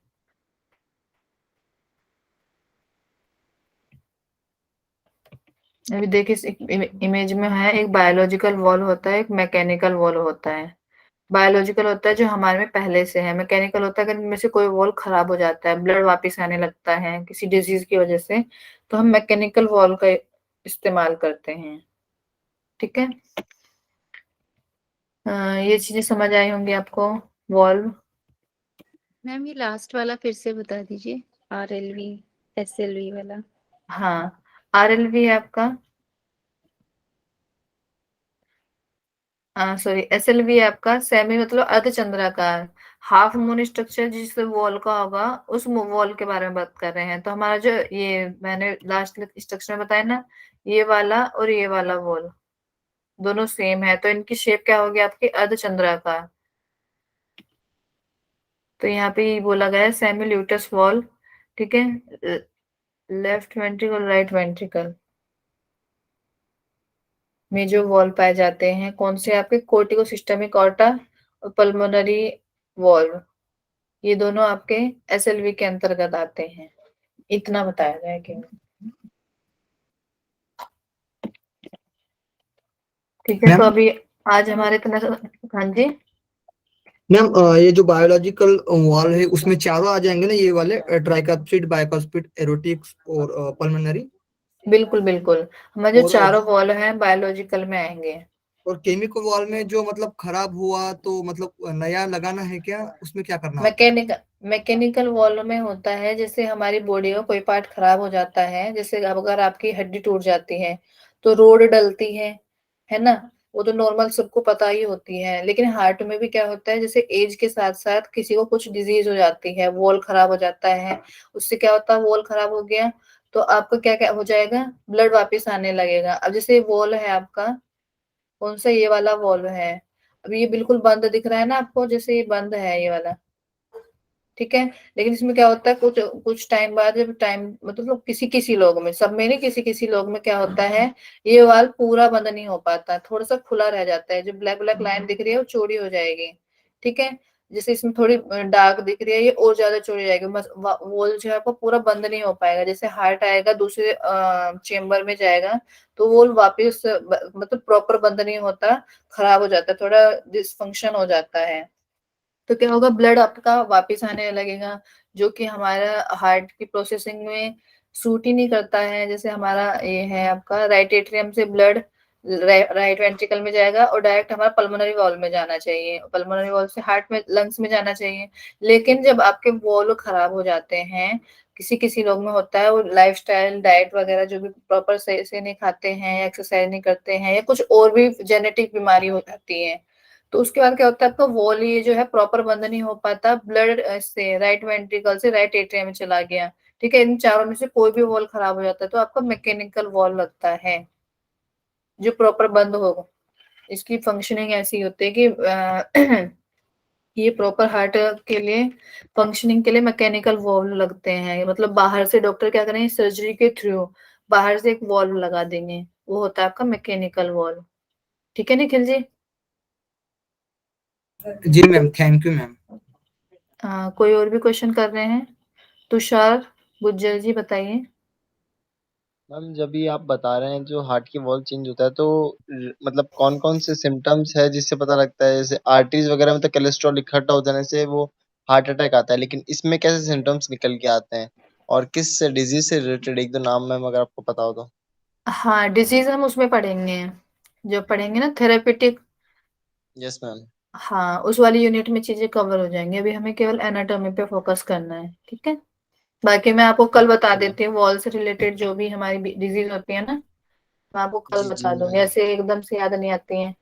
C: अभी देखिए इस इमेज में है, एक बायोलॉजिकल वॉल होता है, एक मैकेनिकल वॉल होता है। बायोलॉजिकल होता है जो हमारे में पहले से है, मैकेनिकल होता है अगर इनमें से कोई वॉल खराब हो जाता है, ब्लड वापस आने लगता है किसी डिजीज की वजह से, तो हम मैकेनिकल वॉल का इस्तेमाल करते हैं। ठीक है, ये चीजें समझ आई होंगी आपको। वॉल्व
B: मैम ये लास्ट वाला फिर से बता दीजिए, RLV SLV वाला।
C: हाँ, RLV है आपका, सॉरी SLV है आपका सेमी मतलब अर्धचंद्राकार हाफ मून स्ट्रक्चर जिस वॉल का होगा, उस वॉल के बारे में बात कर रहे हैं। तो हमारा जो ये मैंने लास्ट स्ट्रक्चर में बताया ना, ये वाला और ये वाला वॉल दोनों सेम है, तो इनकी शेप क्या होगी आपकी अर्धचंद्राकार। तो यहाँ पे ये बोला गया है सेमी ल्यूटस वॉल। ठीक है, लेफ्ट वेंट्रिकल राइट वेंट्रिकल में जो वॉल पाए जाते हैं कौन से आपके, कोर्टिकोसिस्टमिक ऑर्टा और पल्मोनरी वॉल्व, ये दोनों आपके SLV के अंतर्गत आते हैं। इतना बताया गया कि ठीक है।
D: मैम?
C: तो अभी आज हमारे इतना, हाँ जी
D: मैम ये जो बायोलॉजिकल वॉल है उसमें चारों आ जाएंगे ना, ये वाले ट्राइकॉप्सिड बाइकॉप्सिड एरोटिक्स और पल्मोनरी?
C: बिल्कुल बिल्कुल, हमारे जो
D: और
C: चारों वॉल हैं बायोलॉजिकल में आएंगे।
D: और केमिकल वॉल में जो मतलब खराब हुआ तो मतलब नया लगाना है क्या, उसमें क्या करना होता
C: मैकेनिकल वॉल में होता है, जैसे हमारी बॉडी का कोई पार्ट खराब हो जाता है, जैसे अब अगर आपकी हड्डी टूट जाती है तो रोड डलती है ना, वो तो नॉर्मल सबको पता ही होती है। लेकिन हार्ट में भी क्या होता है, जैसे एज के साथ साथ किसी को कुछ डिजीज हो जाती है, वॉल खराब हो जाता है, उससे क्या होता है वॉल खराब हो गया तो आपका क्या क्या हो जाएगा, ब्लड वापस आने लगेगा। अब जैसे वॉल है आपका, कौन सा, ये वाला वॉल्व है, अभी ये बिल्कुल बंद दिख रहा है ना आपको, जैसे ये बंद है ये वाला, ठीक है। लेकिन इसमें क्या होता है, कुछ कुछ टाइम बाद, जब टाइम मतलब किसी किसी लोग में, सब में नहीं, किसी किसी लोग में क्या होता है, ये वाल्व पूरा बंद नहीं हो पाता, थोड़ा सा खुला रह जाता है। जो ब्लैक ब्लैक लाइन दिख रही है वो चौड़ी हो जाएगी, ठीक है। जैसे इसमें थोड़ी डार्क दिख रही है, ये और ज्यादा चौड़ी जाएगी, वॉल जो है आपको पूरा बंद नहीं हो पाएगा। जैसे हार्ट आएगा दूसरे चेम्बर में जाएगा तो वॉल वापिस मतलब प्रॉपर बंद नहीं होता, खराब हो जाता है, थोड़ा डिसफंक्शन हो जाता है। तो क्या होगा, ब्लड आपका वापस आने लगेगा, जो कि हमारा हार्ट की प्रोसेसिंग में सूट ही नहीं करता है। जैसे हमारा ये है आपका राइट एट्रियम से ब्लड राइट वेंट्रिकल में जाएगा और डायरेक्ट हमारा पल्मोनरी वॉल में जाना चाहिए, पल्मोनरी वॉल से हार्ट में लंग्स में जाना चाहिए। लेकिन जब आपके वॉल खराब हो जाते हैं, किसी किसी लोग में होता है, वो लाइफस्टाइल डाइट वगैरह जो भी प्रॉपर सही से नहीं खाते हैं, एक्सरसाइज नहीं करते हैं, या कुछ और भी जेनेटिक बीमारी हो जाती है, तो उसके बाद क्या होता है, आपका वॉल ये जो है प्रॉपर बंद नहीं हो पाता, ब्लड से राइट वेंट्रिकल से राइट एट्रियम में चला गया, ठीक है। इन चारों में से कोई भी वॉल खराब हो जाता है तो आपका मैकेनिकल वॉल लगता है जो प्रॉपर बंद हो। इसकी फंक्शनिंग ऐसी होती है कि ये प्रॉपर हार्ट के लिए फंक्शनिंग के लिए मैकेनिकल वॉल्व लगते हैं। मतलब बाहर से डॉक्टर क्या करेंगे, सर्जरी के थ्रू बाहर से एक वॉल्व लगा देंगे, वो होता है आपका मैकेनिकल वॉल्व। ठीक है निखिल जी?
D: जी मैम, थैंक यू मैम।
C: कोई और भी क्वेश्चन कर रहे हैं? तुषार गुज्जर जी बताइए।
G: मैम जब भी आप बता रहे हैं जो हार्ट की वॉल चेंज होता है तो मतलब कौन कौन से सिम्टम्स है जिससे पता लगता है? जैसे आर्टरीज वगैरह में तो कोलेस्ट्रॉल इकट्ठा हो जाने से वो हार्ट अटैक आता है, लेकिन इसमें कैसे सिम्टम्स निकल के आते हैं और किस डिजीज से रिलेटेड? एक दो नाम मैम अगर आपको पता हो तो।
C: हाँ, डिजीज हम उसमें पढ़ेंगे, जो पढ़ेंगे ना थेरेपेटिक,
G: यस मैम।
C: हाँ उस वाली यूनिट में चीजें कवर हो जाएंगी। अभी हमें केवल एनाटॉमी पे फोकस करना है, ठीक है। बाकी मैं आपको कल बता देती हूँ, वॉल से रिलेटेड जो भी हमारी डिजीज होती है ना, मैं आपको कल
G: जी जी
C: बता दूंगी,
G: मैम,
C: ऐसे एकदम से याद नहीं आती है।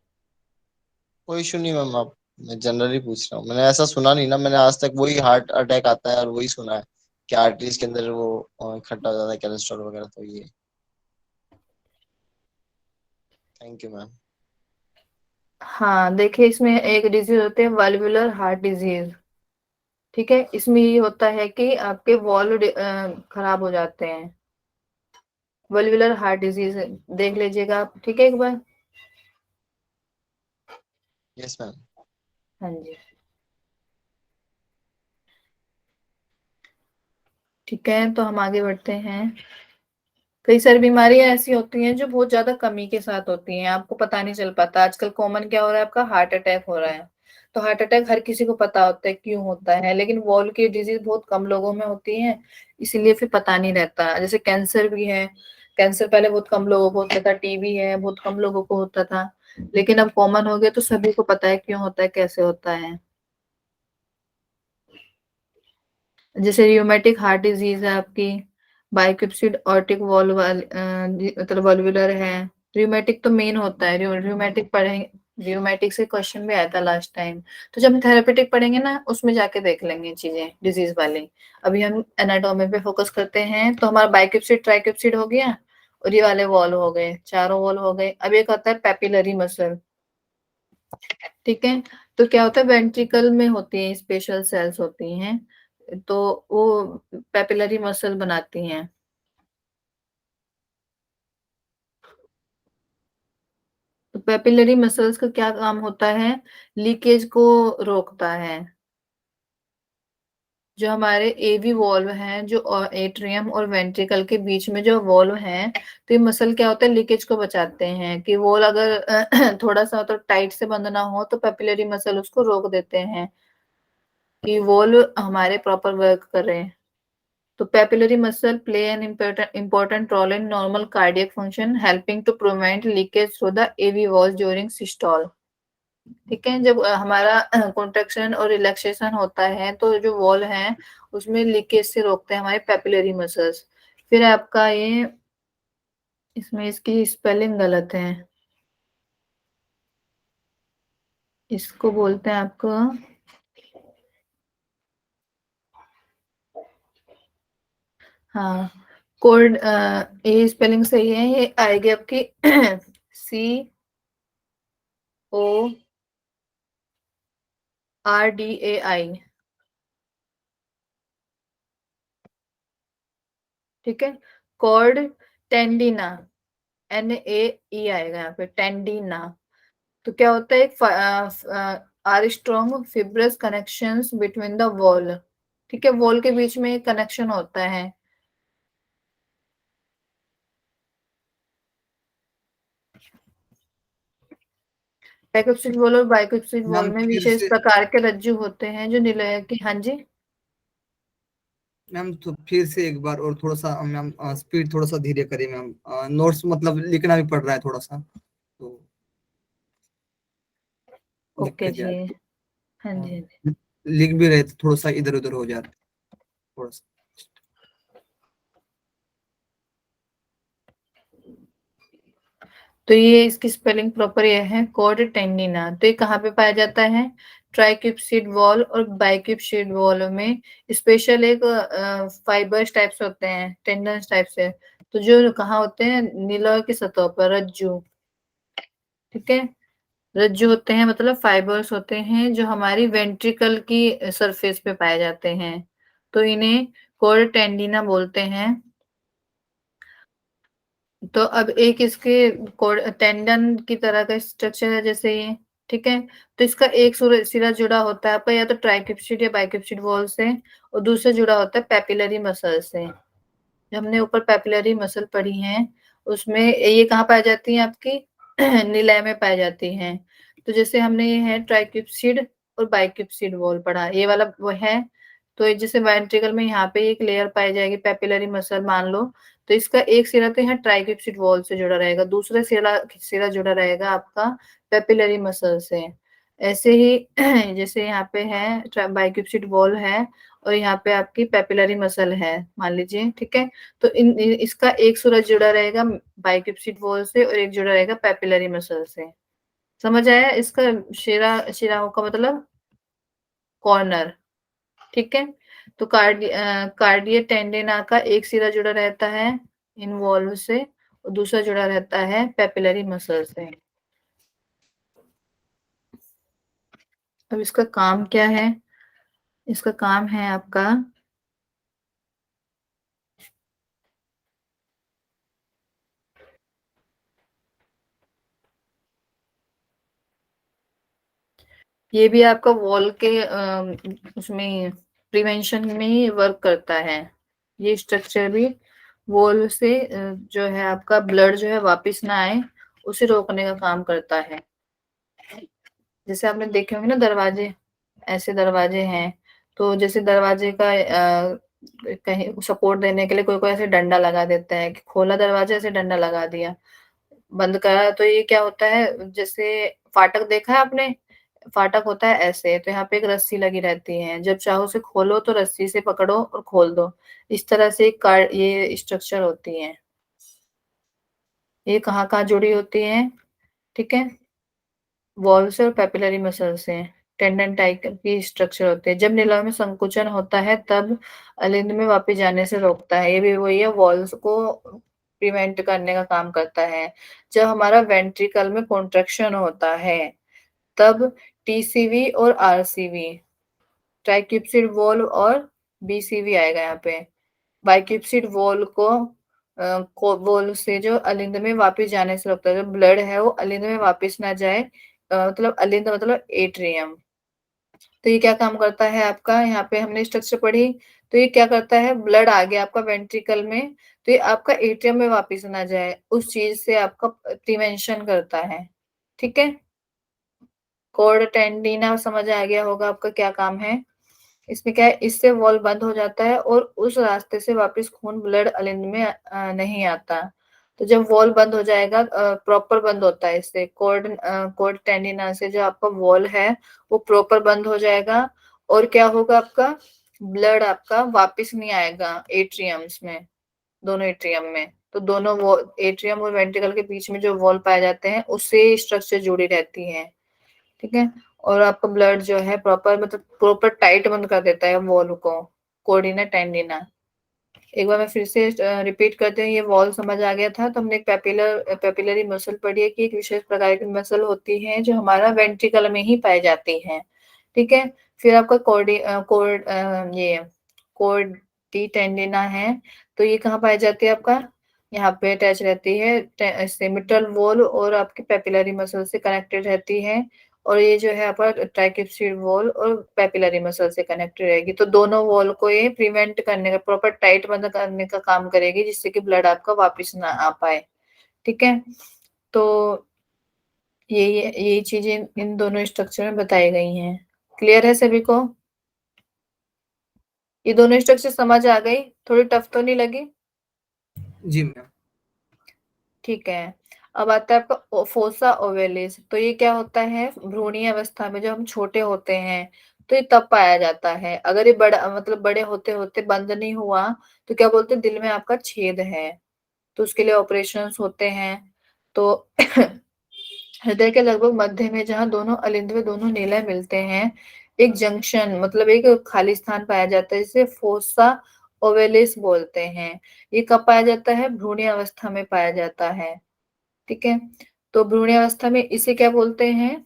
G: कोई इशू नहीं मैम। आप, मैं जनरली पूछ रहा हूँ, मैंने ऐसा सुना नहीं ना, मैंने आज तक वही हार्ट अटैक आता है और वही सुना है कि आर्टरीज के अंदर वो इकट्ठा हो जाता है कोलेस्ट्रॉल वगैरह, तो ये। Thank you ma'am.
C: हाँ देखिए, इसमें एक डिजीज होती है वाल्वुलर हार्ट डिजीज, ठीक है। इसमें ये होता है कि आपके वॉल्व खराब हो जाते हैं, वाल्वुलर हार्ट डिजीज देख लीजिएगा आप, ठीक है एक बार।
G: Yes ma'am.
C: हाँ जी, ठीक है, तो हम आगे बढ़ते हैं। कई सारी बीमारियां ऐसी होती हैं जो बहुत ज्यादा कमी के साथ होती हैं, आपको पता नहीं चल पाता। आजकल कॉमन क्या हो रहा है, आपका हार्ट अटैक हो रहा है। तो हार्ट अटैक हर किसी को पता होता है क्यों होता है, लेकिन वॉल की डिजीज बहुत कम लोगों में होती है, इसीलिए फिर पता नहीं रहता। जैसे कैंसर भी है, कैंसर पहले बहुत कम लोगों को होता था, टीबी है बहुत कम लोगों को होता था, लेकिन अब कॉमन हो गया तो सभी को पता है क्यों होता है, कैसे होता है। जैसे रियोमेटिक हार्ट डिजीज है आपकी, बाइक्यूप्सिड ऑर्टिक वॉल मतलब वॉल्वुलर है। रियोमेटिक तो मेन होता है, रियोमेटिक पढ़ेंगे, रियोमेटिक से क्वेश्चन भी आया था लास्ट टाइम। तो जब हम थेरेपेटिक पढ़ेंगे ना, उसमें जाके देख लेंगे चीजें डिजीज वाली। अभी हम एनाटोमी पे फोकस करते हैं। तो हमारा बाइक्यूप्सिड ट्राइक्यूप्सिड हो गया, और ये वाले वॉल हो गए, चारों वॉल हो गए। अब एक आता है पेपिलरी मसल, ठीक है। तो क्या होता है, वेंट्रिकल में होती है स्पेशल सेल्स होती हैं, तो वो पेपिलरी मसल बनाती हैं। तो पेपिलरी मसल्स का क्या काम होता है, लीकेज को रोकता है। जो हमारे एवी वॉल्व हैं, जो एट्रियम और वेंट्रिकल के बीच में जो वॉल्व हैं, तो ये मसल क्या होता है, लीकेज को बचाते हैं। कि वॉल अगर थोड़ा सा तो टाइट से बंद ना हो, तो पेपिलरी मसल उसको रोक देते हैं कि वॉल्व हमारे प्रॉपर वर्क करें। तो papillary muscle play an important role in normal cardiac function, helping to prevent leakage through the AV walls during systole. ठीक है, जब हमारा कॉन्ट्रेक्शन और रिलैक्सेशन होता है, तो जो वॉल है उसमें लीकेज से रोकते हैं हमारे पेपिलरी मसल्स। फिर आपका ये, इसमें इसकी स्पेलिंग गलत है, इसको बोलते हैं आपको, हाँ कोड, ये स्पेलिंग सही है, ये आएगी आपकी CORDAI, ठीक है। कॉर्ड टेंडिना, NAE आएगा यहाँ पे, टेंडिना। तो क्या होता है, एक are strong fibrous connections between the wall, ठीक है, वॉल के बीच में एक कनेक्शन होता है। पैकोप्सिड वॉल और बाइकोप्सिड वॉल
D: मैम
C: में
D: फिर
C: विशेष
D: से,
C: प्रकार के रज्जु होते हैं जो निलय की, हाँ जी।
D: मैम तो फिर से एक बार और थोड़ा सा मैम स्पीड थोड़ा सा धीरे करिए मैम, नोट्स मतलब लिखना भी पड़ रहा है थोड़ा सा, तो
C: ओके
D: दिक्कत
C: जी,
D: यार।
C: हाँ जी, हाँ जी।
D: लिख भी रहे थे, थोड़ा सा इधर उधर हो जाता थोड़ा सा।
C: तो ये इसकी स्पेलिंग प्रॉपर ये है, कॉर्ड टेंडिना। तो ये कहाँ पे पाया जाता है, ट्राइक्यूप्सिड वॉल और बाइक्यूप्सिड वॉल में। स्पेशल एक फाइबर्स टाइप से होते हैं, टेंडन्स टाइप से, तो जो कहाँ होते हैं, नीला की सतह पर, रज्जु, ठीक है। रज्जु होते हैं मतलब फाइबर्स होते हैं जो हमारी वेंट्रिकल की सरफेस पे पाए जाते हैं, तो इन्हें कॉर्ड टेंडिना बोलते हैं। तो अब एक इसके टेंडन की तरह का स्ट्रक्चर है जैसे ये, ठीक है। तो इसका एक सिरा जुड़ा होता है आपका या तो ट्राइकिप्सिड या बाइकिप्सिड वॉल से, और दूसरा जुड़ा होता है पेपिलरी मसल से। जो हमने ऊपर पेपिलरी मसल पढ़ी है, उसमें ये कहाँ पाई जाती है आपकी निलय में पाई जाती हैं। तो जैसे हमने ये है ट्राइकिप्सिड और बाइकिप्सिड वॉल पढ़ा, ये वाला वो है तो जैसे वेंट्रिकल में यहाँ पे एक लेयर पाई जाएगी पेपिलरी मसल मान लो, तो इसका एक सिरा तो यहाँ ट्राइक्यूपिड वॉल से जुड़ा रहेगा, दूसरा सिरा जुड़ा रहेगा आपका पेपिलरी मसल से। ऐसे ही जैसे यहाँ पे है बाइक्यूपिड वॉल है और यहाँ पे आपकी पेपिलरी मसल है मान लीजिए, ठीक है। तो इसका एक सिरा जुड़ा रहेगा बाइक्यूपिड वॉल से और एक जुड़ा रहेगा पेपिलरी मसल से। समझ आया इसका शिराओं का मतलब कॉर्नर, ठीक है। तो कार्डिया टेंडिना का एक सिरा जुड़ा रहता है इन वॉल्व से और दूसरा जुड़ा रहता है पेपिलरी मसल से। अब इसका काम क्या है? इसका काम है आपका ये भी आपका वॉल के उसमें प्रिवेंशन में ही वर्क करता है। ये स्ट्रक्चर भी वॉल से जो है आपका ब्लड जो है वापस ना आए उसे रोकने का काम करता है। जैसे आपने देखे होंगे ना दरवाजे, ऐसे दरवाजे हैं, तो जैसे दरवाजे का कहीं सपोर्ट देने के लिए कोई कोई ऐसे डंडा लगा देता है कि खोला दरवाजा ऐसे डंडा लगा दिया, बंद करा तो ये क्या होता है, जैसे फाटक देखा है आपने, फाटक होता है ऐसे, तो यहाँ पे एक रस्सी लगी रहती है, जब चाहो उसे खोलो तो रस्सी से पकड़ो और खोल दो। इस तरह से ये स्ट्रक्चर होती है। ये कहाँ कहाँ जुड़ी होती है, ठीक है, वॉल से और पेपिलरी मसल से। टेंडन टाइप की स्ट्रक्चर होते हैं। जब नीला में संकुचन होता है तब अलिंद में वापस जाने से रोकता है। ये भी वही है, वॉल्स को प्रिवेंट करने का काम करता है। जब हमारा वेंट्रिकल में कॉन्ट्रैक्शन होता है तब टीसीवी और आरसीवी, ट्राइक्यूपिड वॉल और बीसीवी आएगा यहाँ पे। बाइक्यूपिड वॉल को वॉल से जो अलिंद में वापस जाने से रोकता है। जो ब्लड है वो अलिंद में वापस ना जाए, मतलब अलिंद मतलब एट्रियम। तो ये क्या काम करता है आपका, यहाँ पे हमने स्ट्रक्चर पढ़ी, तो ये क्या करता है, ब्लड आ गया आपका वेंट्रिकल में, तो ये आपका एट्रियम में वापस ना जाए, उस चीज से आपका प्रिवेंशन करता है, ठीक है। कॉर्ड टेंडिना समझ आ गया होगा आपका क्या काम है। इसमें क्या है, इससे वॉल बंद हो जाता है और उस रास्ते से वापस खून ब्लड अलिंद में नहीं आता। तो जब वॉल बंद हो जाएगा, प्रॉपर बंद होता है इससे, कॉर्ड टेंडिना से जो आपका वॉल है वो प्रॉपर बंद हो जाएगा। और क्या होगा, आपका ब्लड आपका वापस नहीं आएगा एट्रियम्स में, दोनों एट्रियम में। तो दोनों एट्रियम और वेंट्रिकल के बीच में जो वॉल पाए जाते हैं उससे स्ट्रक्चर जुड़ी रहती है, ठीक है। और आपका ब्लड जो है प्रॉपर मतलब प्रॉपर टाइट बंद कर देता है वॉल को, कोर्डिना टेंडिना। एक बार मैं फिर से रिपीट करते हैं, ये वॉल समझ आ गया था। तो हमने एक पेपिलरी मसल पढ़ी है कि एक विशेष प्रकार की मसल होती है जो हमारा वेंट्रिकल में ही पाई जाती है, ठीक है। फिर आपका कोर्डी टेंडिना है, तो ये कहाँ पाई जाती है आपका, यहाँ पे अटैच रहती है सेमिटल वॉल और आपकी पेपिलरी मसल से कनेक्टेड रहती है। और ये जो है आपका ट्राइक्यूपिड वॉल और पेपिलरी मसल से कनेक्टेड रहेगी। तो दोनों वॉल को ये प्रिवेंट करने का, प्रॉपर टाइट बंद करने का काम करेगी, जिससे कि ब्लड आपका वापस ना आ पाए, ठीक है। तो ये चीजें इन दोनों स्ट्रक्चर में बताई गई हैं। क्लियर है सभी को? ये दोनों स्ट्रक्चर समझ आ गई? थोड़ी टफ तो नहीं लगी?
D: जी मैम।
C: ठीक है। अब आता है आपका फोसा ओवेलिस। तो ये क्या होता है, भ्रूणीय अवस्था में जब हम छोटे होते हैं तो ये तब पाया जाता है। अगर ये बड़ा मतलब बड़े होते होते बंद नहीं हुआ तो क्या बोलते हैं, दिल में आपका छेद है, तो उसके लिए ऑपरेशंस होते हैं। तो हृदय के लगभग मध्य में जहाँ दोनों अलिंद में दोनों नीले मिलते हैं, एक जंक्शन मतलब एक खाली स्थान पाया जाता है, जिसे फोसा ओवेलिस बोलते हैं। ये कब पाया जाता है, भ्रूणीय अवस्था में पाया जाता है, ठीक है। तो भ्रूणीय अवस्था में इसे क्या बोलते हैं,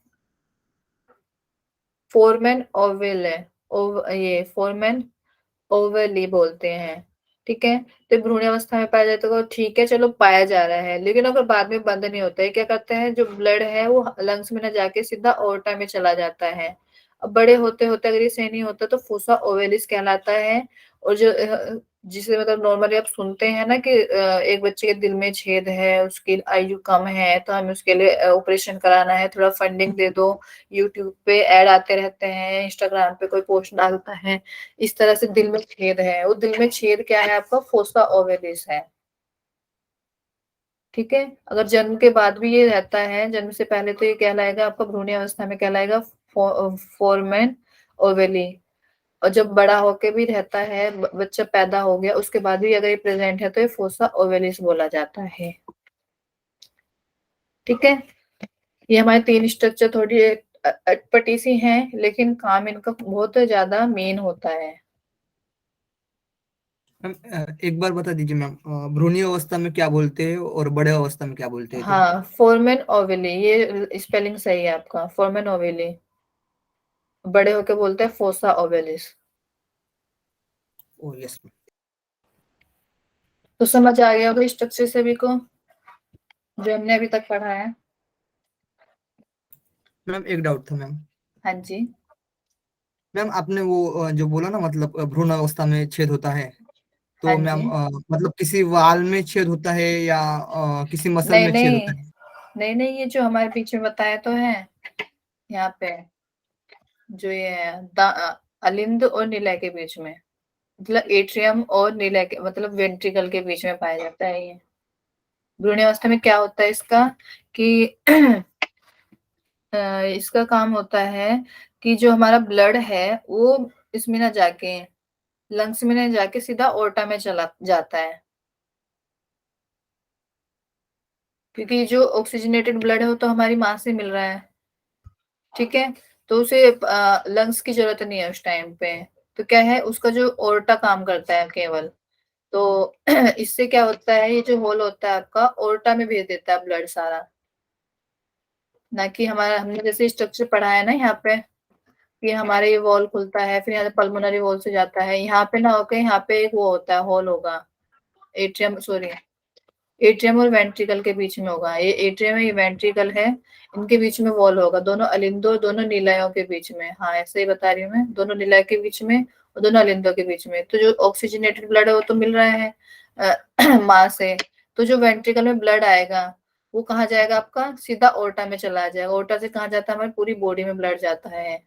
C: फोरमैन ओवल है, ये फोरमैन ओवली बोलते हैं, ठीक है। तो भ्रूण अवस्था में पाया जाता है, तो ठीक है चलो पाया जा रहा है, लेकिन अगर बाद में बंद नहीं होता है, क्या करते हैं, जो ब्लड है वो लंग्स में न जाके सीधा ओर्टा में चला जाता है। अब बड़े होते होते अगर ये सही नहीं होता तो फोसा ओवेलिस कहलाता है। और जो जिसे मतलब नॉर्मली आप सुनते हैं ना कि एक बच्चे के दिल में छेद है, उसकी आयु कम है, तो हमें उसके लिए ऑपरेशन कराना है, थोड़ा फंडिंग दे दो। यूट्यूब पे ऐड आते रहते हैं, इंस्टाग्राम पे कोई पोस्ट डालता है, इस तरह से दिल में छेद है। वो दिल में छेद क्या है आपका? फोसा ओवेलिस है। ठीक है। अगर जन्म के बाद भी ये रहता है, जन्म से पहले तो ये कहलाएगा आपका भ्रूण अवस्था में कहलाएगा फोरमेन ओवेली। और जब बड़ा होके भी रहता है, बच्चा पैदा हो गया उसके बाद भी अगर ये प्रेजेंट है तो ये फोसा ओवेलिस बोला जाता है। ठीक है। ये हमारे 3 स्ट्रक्चर थोड़ी अटपटी सी हैं, लेकिन काम इनका बहुत ज्यादा मेन होता है।
D: मैम एक बार बता दीजिए मैम, भ्रूणीय अवस्था में क्या बोलते हैं और बड़े अवस्था में क्या बोलते हैं? तो
C: हाँ, फोरमेन ओवेली, ये स्पेलिंग सही है आपका, फोरमेन ओवेली। बड़े होके बोलते हैं फोसा ओवेलिस।
D: ओ यस मैम।
C: तो समझ आ गया होगा स्ट्रक्चर सभी को जो हमने अभी तक पढ़ा है।
D: मैम एक डाउट था मैम।
C: हाँ जी।
D: मैम आपने वो जो बोला ना, मतलब भ्रूण अवस्था में छेद होता है,
C: हाँ
D: तो मैम
C: जी।
D: मतलब किसी वाल में छेद होता है या किसी मसल
C: नहीं
D: में छेद
C: नहीं,
D: होता है?
C: नहीं नहीं, ये जो हमारे पीछे बताया तो है यहाँ पे, जो ये है अलिंद और नीला के बीच में, मतलब एट्रियम और नीला के मतलब वेंट्रिकल के बीच में पाया जाता है ये। भ्रूण अवस्था में क्या होता है इसका कि इसका काम होता है कि जो हमारा ब्लड है वो इसमें ना जाके, लंग्स में ना जाके सीधा ओर्टा में चला जाता है, क्योंकि जो ऑक्सीजनेटेड ब्लड है वो तो हमारी माँ से मिल रहा है। ठीक है। तो उसे लंग्स की जरूरत नहीं है उस टाइम पे। तो क्या है, उसका जो ओर्टा काम करता है केवल। तो इससे क्या होता है, ये जो होल होता है आपका ओर्टा में भेज देता है ब्लड सारा, ना कि हमारा हमने जैसे स्ट्रक्चर पढ़ा है ना यहाँ पे, कि हमारे ये वॉल खुलता है फिर यहाँ से पल्मोनरी वॉल से जाता है, यहाँ पे ना होके यहाँ पे एक वो होता है, होल होगा, एट्रियम सॉरी, एट्रियम और वेंट्रिकल के बीच में होगा। ये एट्रियम है, ये वेंट्रिकल है, इनके बीच में वॉल होगा, दोनों अलिंदो दोनों निलयों के बीच में। हाँ ऐसे ही बता रही हूँ मैं, दोनों निलय के बीच में और दोनों अलिंदो के बीच में। तो जो ऑक्सीजनेटेड ब्लड है वो तो मिल रहा है माँ से। तो जो वेंट्रिकल में ब्लड आएगा वो कहाँ जाएगा आपका? सीधा ओर्टा में चला जाएगा। ओर्टा से कहाँ जाता है? हमारी पूरी बॉडी में ब्लड जाता है।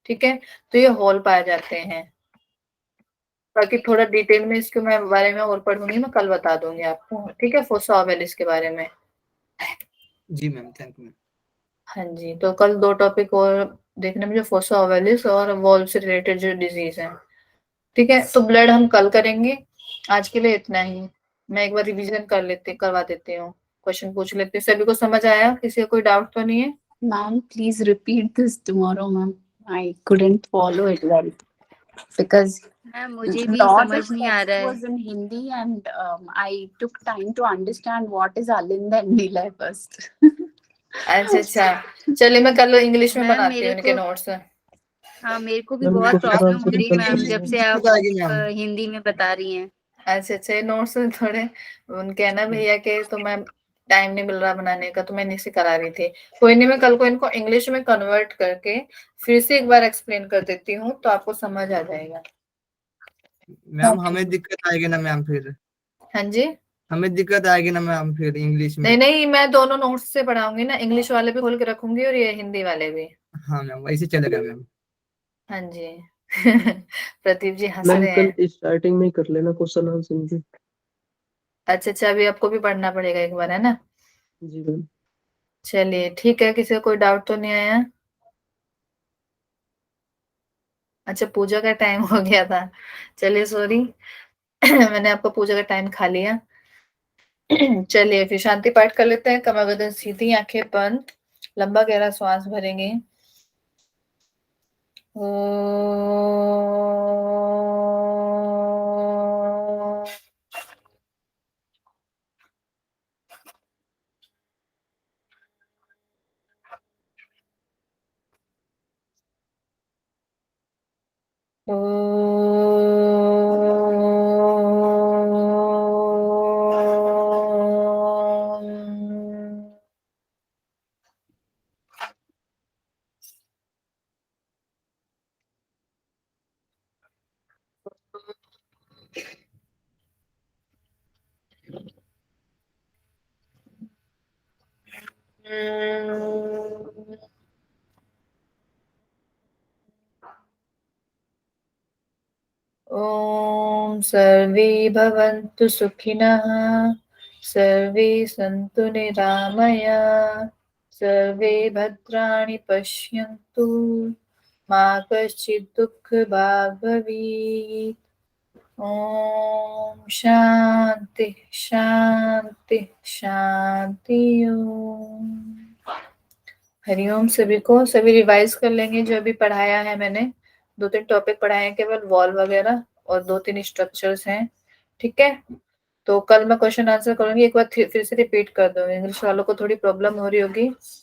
C: ठीक है। तो ये होल पाए जाते हैं। बाकी थोड़ा डिटेल में इसके मैं बारे में और पढ़ूंगी, मैं कल बता दूंगी आपको। ठीक है, फोसा ओवेलिस के बारे में।
D: जी मैम, थैंक यू मैम।
C: हाँ जी, तो कल 2 टॉपिक और देखने में, जो फोसा ओवेलिस और वॉल्व से रिलेटेड जो डिजीज है। ठीक है, तो ब्लड हम कल करेंगे। आज के लिए इतना ही। मैं एक बार रिवीजन करवा देती हूँ, क्वेश्चन पूछ लेती हूँ। सभी को समझ आया? किसी का कोई डाउट तो नहीं है?
F: Ma'am, please repeat this tomorrow, ma'am. I couldn't follow it well because
B: ma'am मुझे भी
F: lot
B: समझ
F: of
B: नहीं आ
F: text
B: रहा है।
F: was in Hindi and I took time to understand what is Alinda and Nilay first.
C: अच्छा अच्छा, चलिए मैं कल इंग्लिश में
B: मैम
C: बनाती हूँ
B: मेरे
C: इनके
B: को,
C: नोट्स।
B: हाँ मेरे को भी
E: मैम
B: बहुत
E: क्वेश्चन
B: प्रॉब्लम हो
E: आंसर
B: रही
E: कल
B: मैम, जब से
D: दिक्कत
B: आप
D: आएगी मैम।
B: हिंदी में बता रही हैं।
C: अच्छा अच्छा, ये नोट्स थोड़े उनके है ना भैया के, तो मैं टाइम नहीं मिल रहा बनाने का, तो मैं इन्हीं से करा रही थी। कोई नहीं, मैं कल को इनको इंग्लिश में कन्वर्ट करके फिर से एक बार एक्सप्लेन कर देती हूँ, तो आपको समझ आ जाएगा।
D: मैम हमें दिक्कत आएगी ना मैम फिर?
C: हाँ जी।
D: हमें दिक्कत आएगी ना मैम फिर इंग्लिश में?
C: नहीं नहीं, मैं दोनों नोट्स से पढ़ाऊंगी ना, इंग्लिश वाले भी खोल के रखूंगी और ये हिंदी वाले भी।
D: हाँ मैम, वैसे चलेगा मैम।
C: हाँ जी प्रदीप जी हंस
E: मैम
C: रहे
E: कल
C: हैं।
E: स्टार्टिंग में ही कर लेना क्वेश्चन आंसर की।
C: अच्छा अच्छा, अभी आपको भी पढ़ना पड़ेगा एक बार, है ना?
E: जी मैम।
C: चलिए ठीक है, किसी को कोई डाउट तो नहीं आया? अच्छा, पूजा का टाइम हो गया था, चलिए सॉरी मैंने आपको पूजा का टाइम खा लिया। चलिए फिर शांति पाठ कर लेते हैं। कमर गर्दन सीधी, आंखें बंद, लंबा गहरा श्वास भरेंगे। ओम सर्वे भवन्तु सुखिनः, सर्वे सन्तु निरामया, सर्वे भद्राणि पश्यन्तु, मा कश्चित् दुःखभाग् भवेत्। ओम शांति शांति शांति ओम। हरिओम सभी को। सभी रिवाइज कर लेंगे जो अभी पढ़ाया है मैंने। 2-3 टॉपिक पढ़ाए हैं केवल, वॉल वगैरह, और 2-3 स्ट्रक्चर्स हैं। ठीक है, तो कल मैं क्वेश्चन आंसर करूंगी। एक बार फिर से रिपीट कर दो। इंग्लिश वालों को थोड़ी प्रॉब्लम हो रही होगी,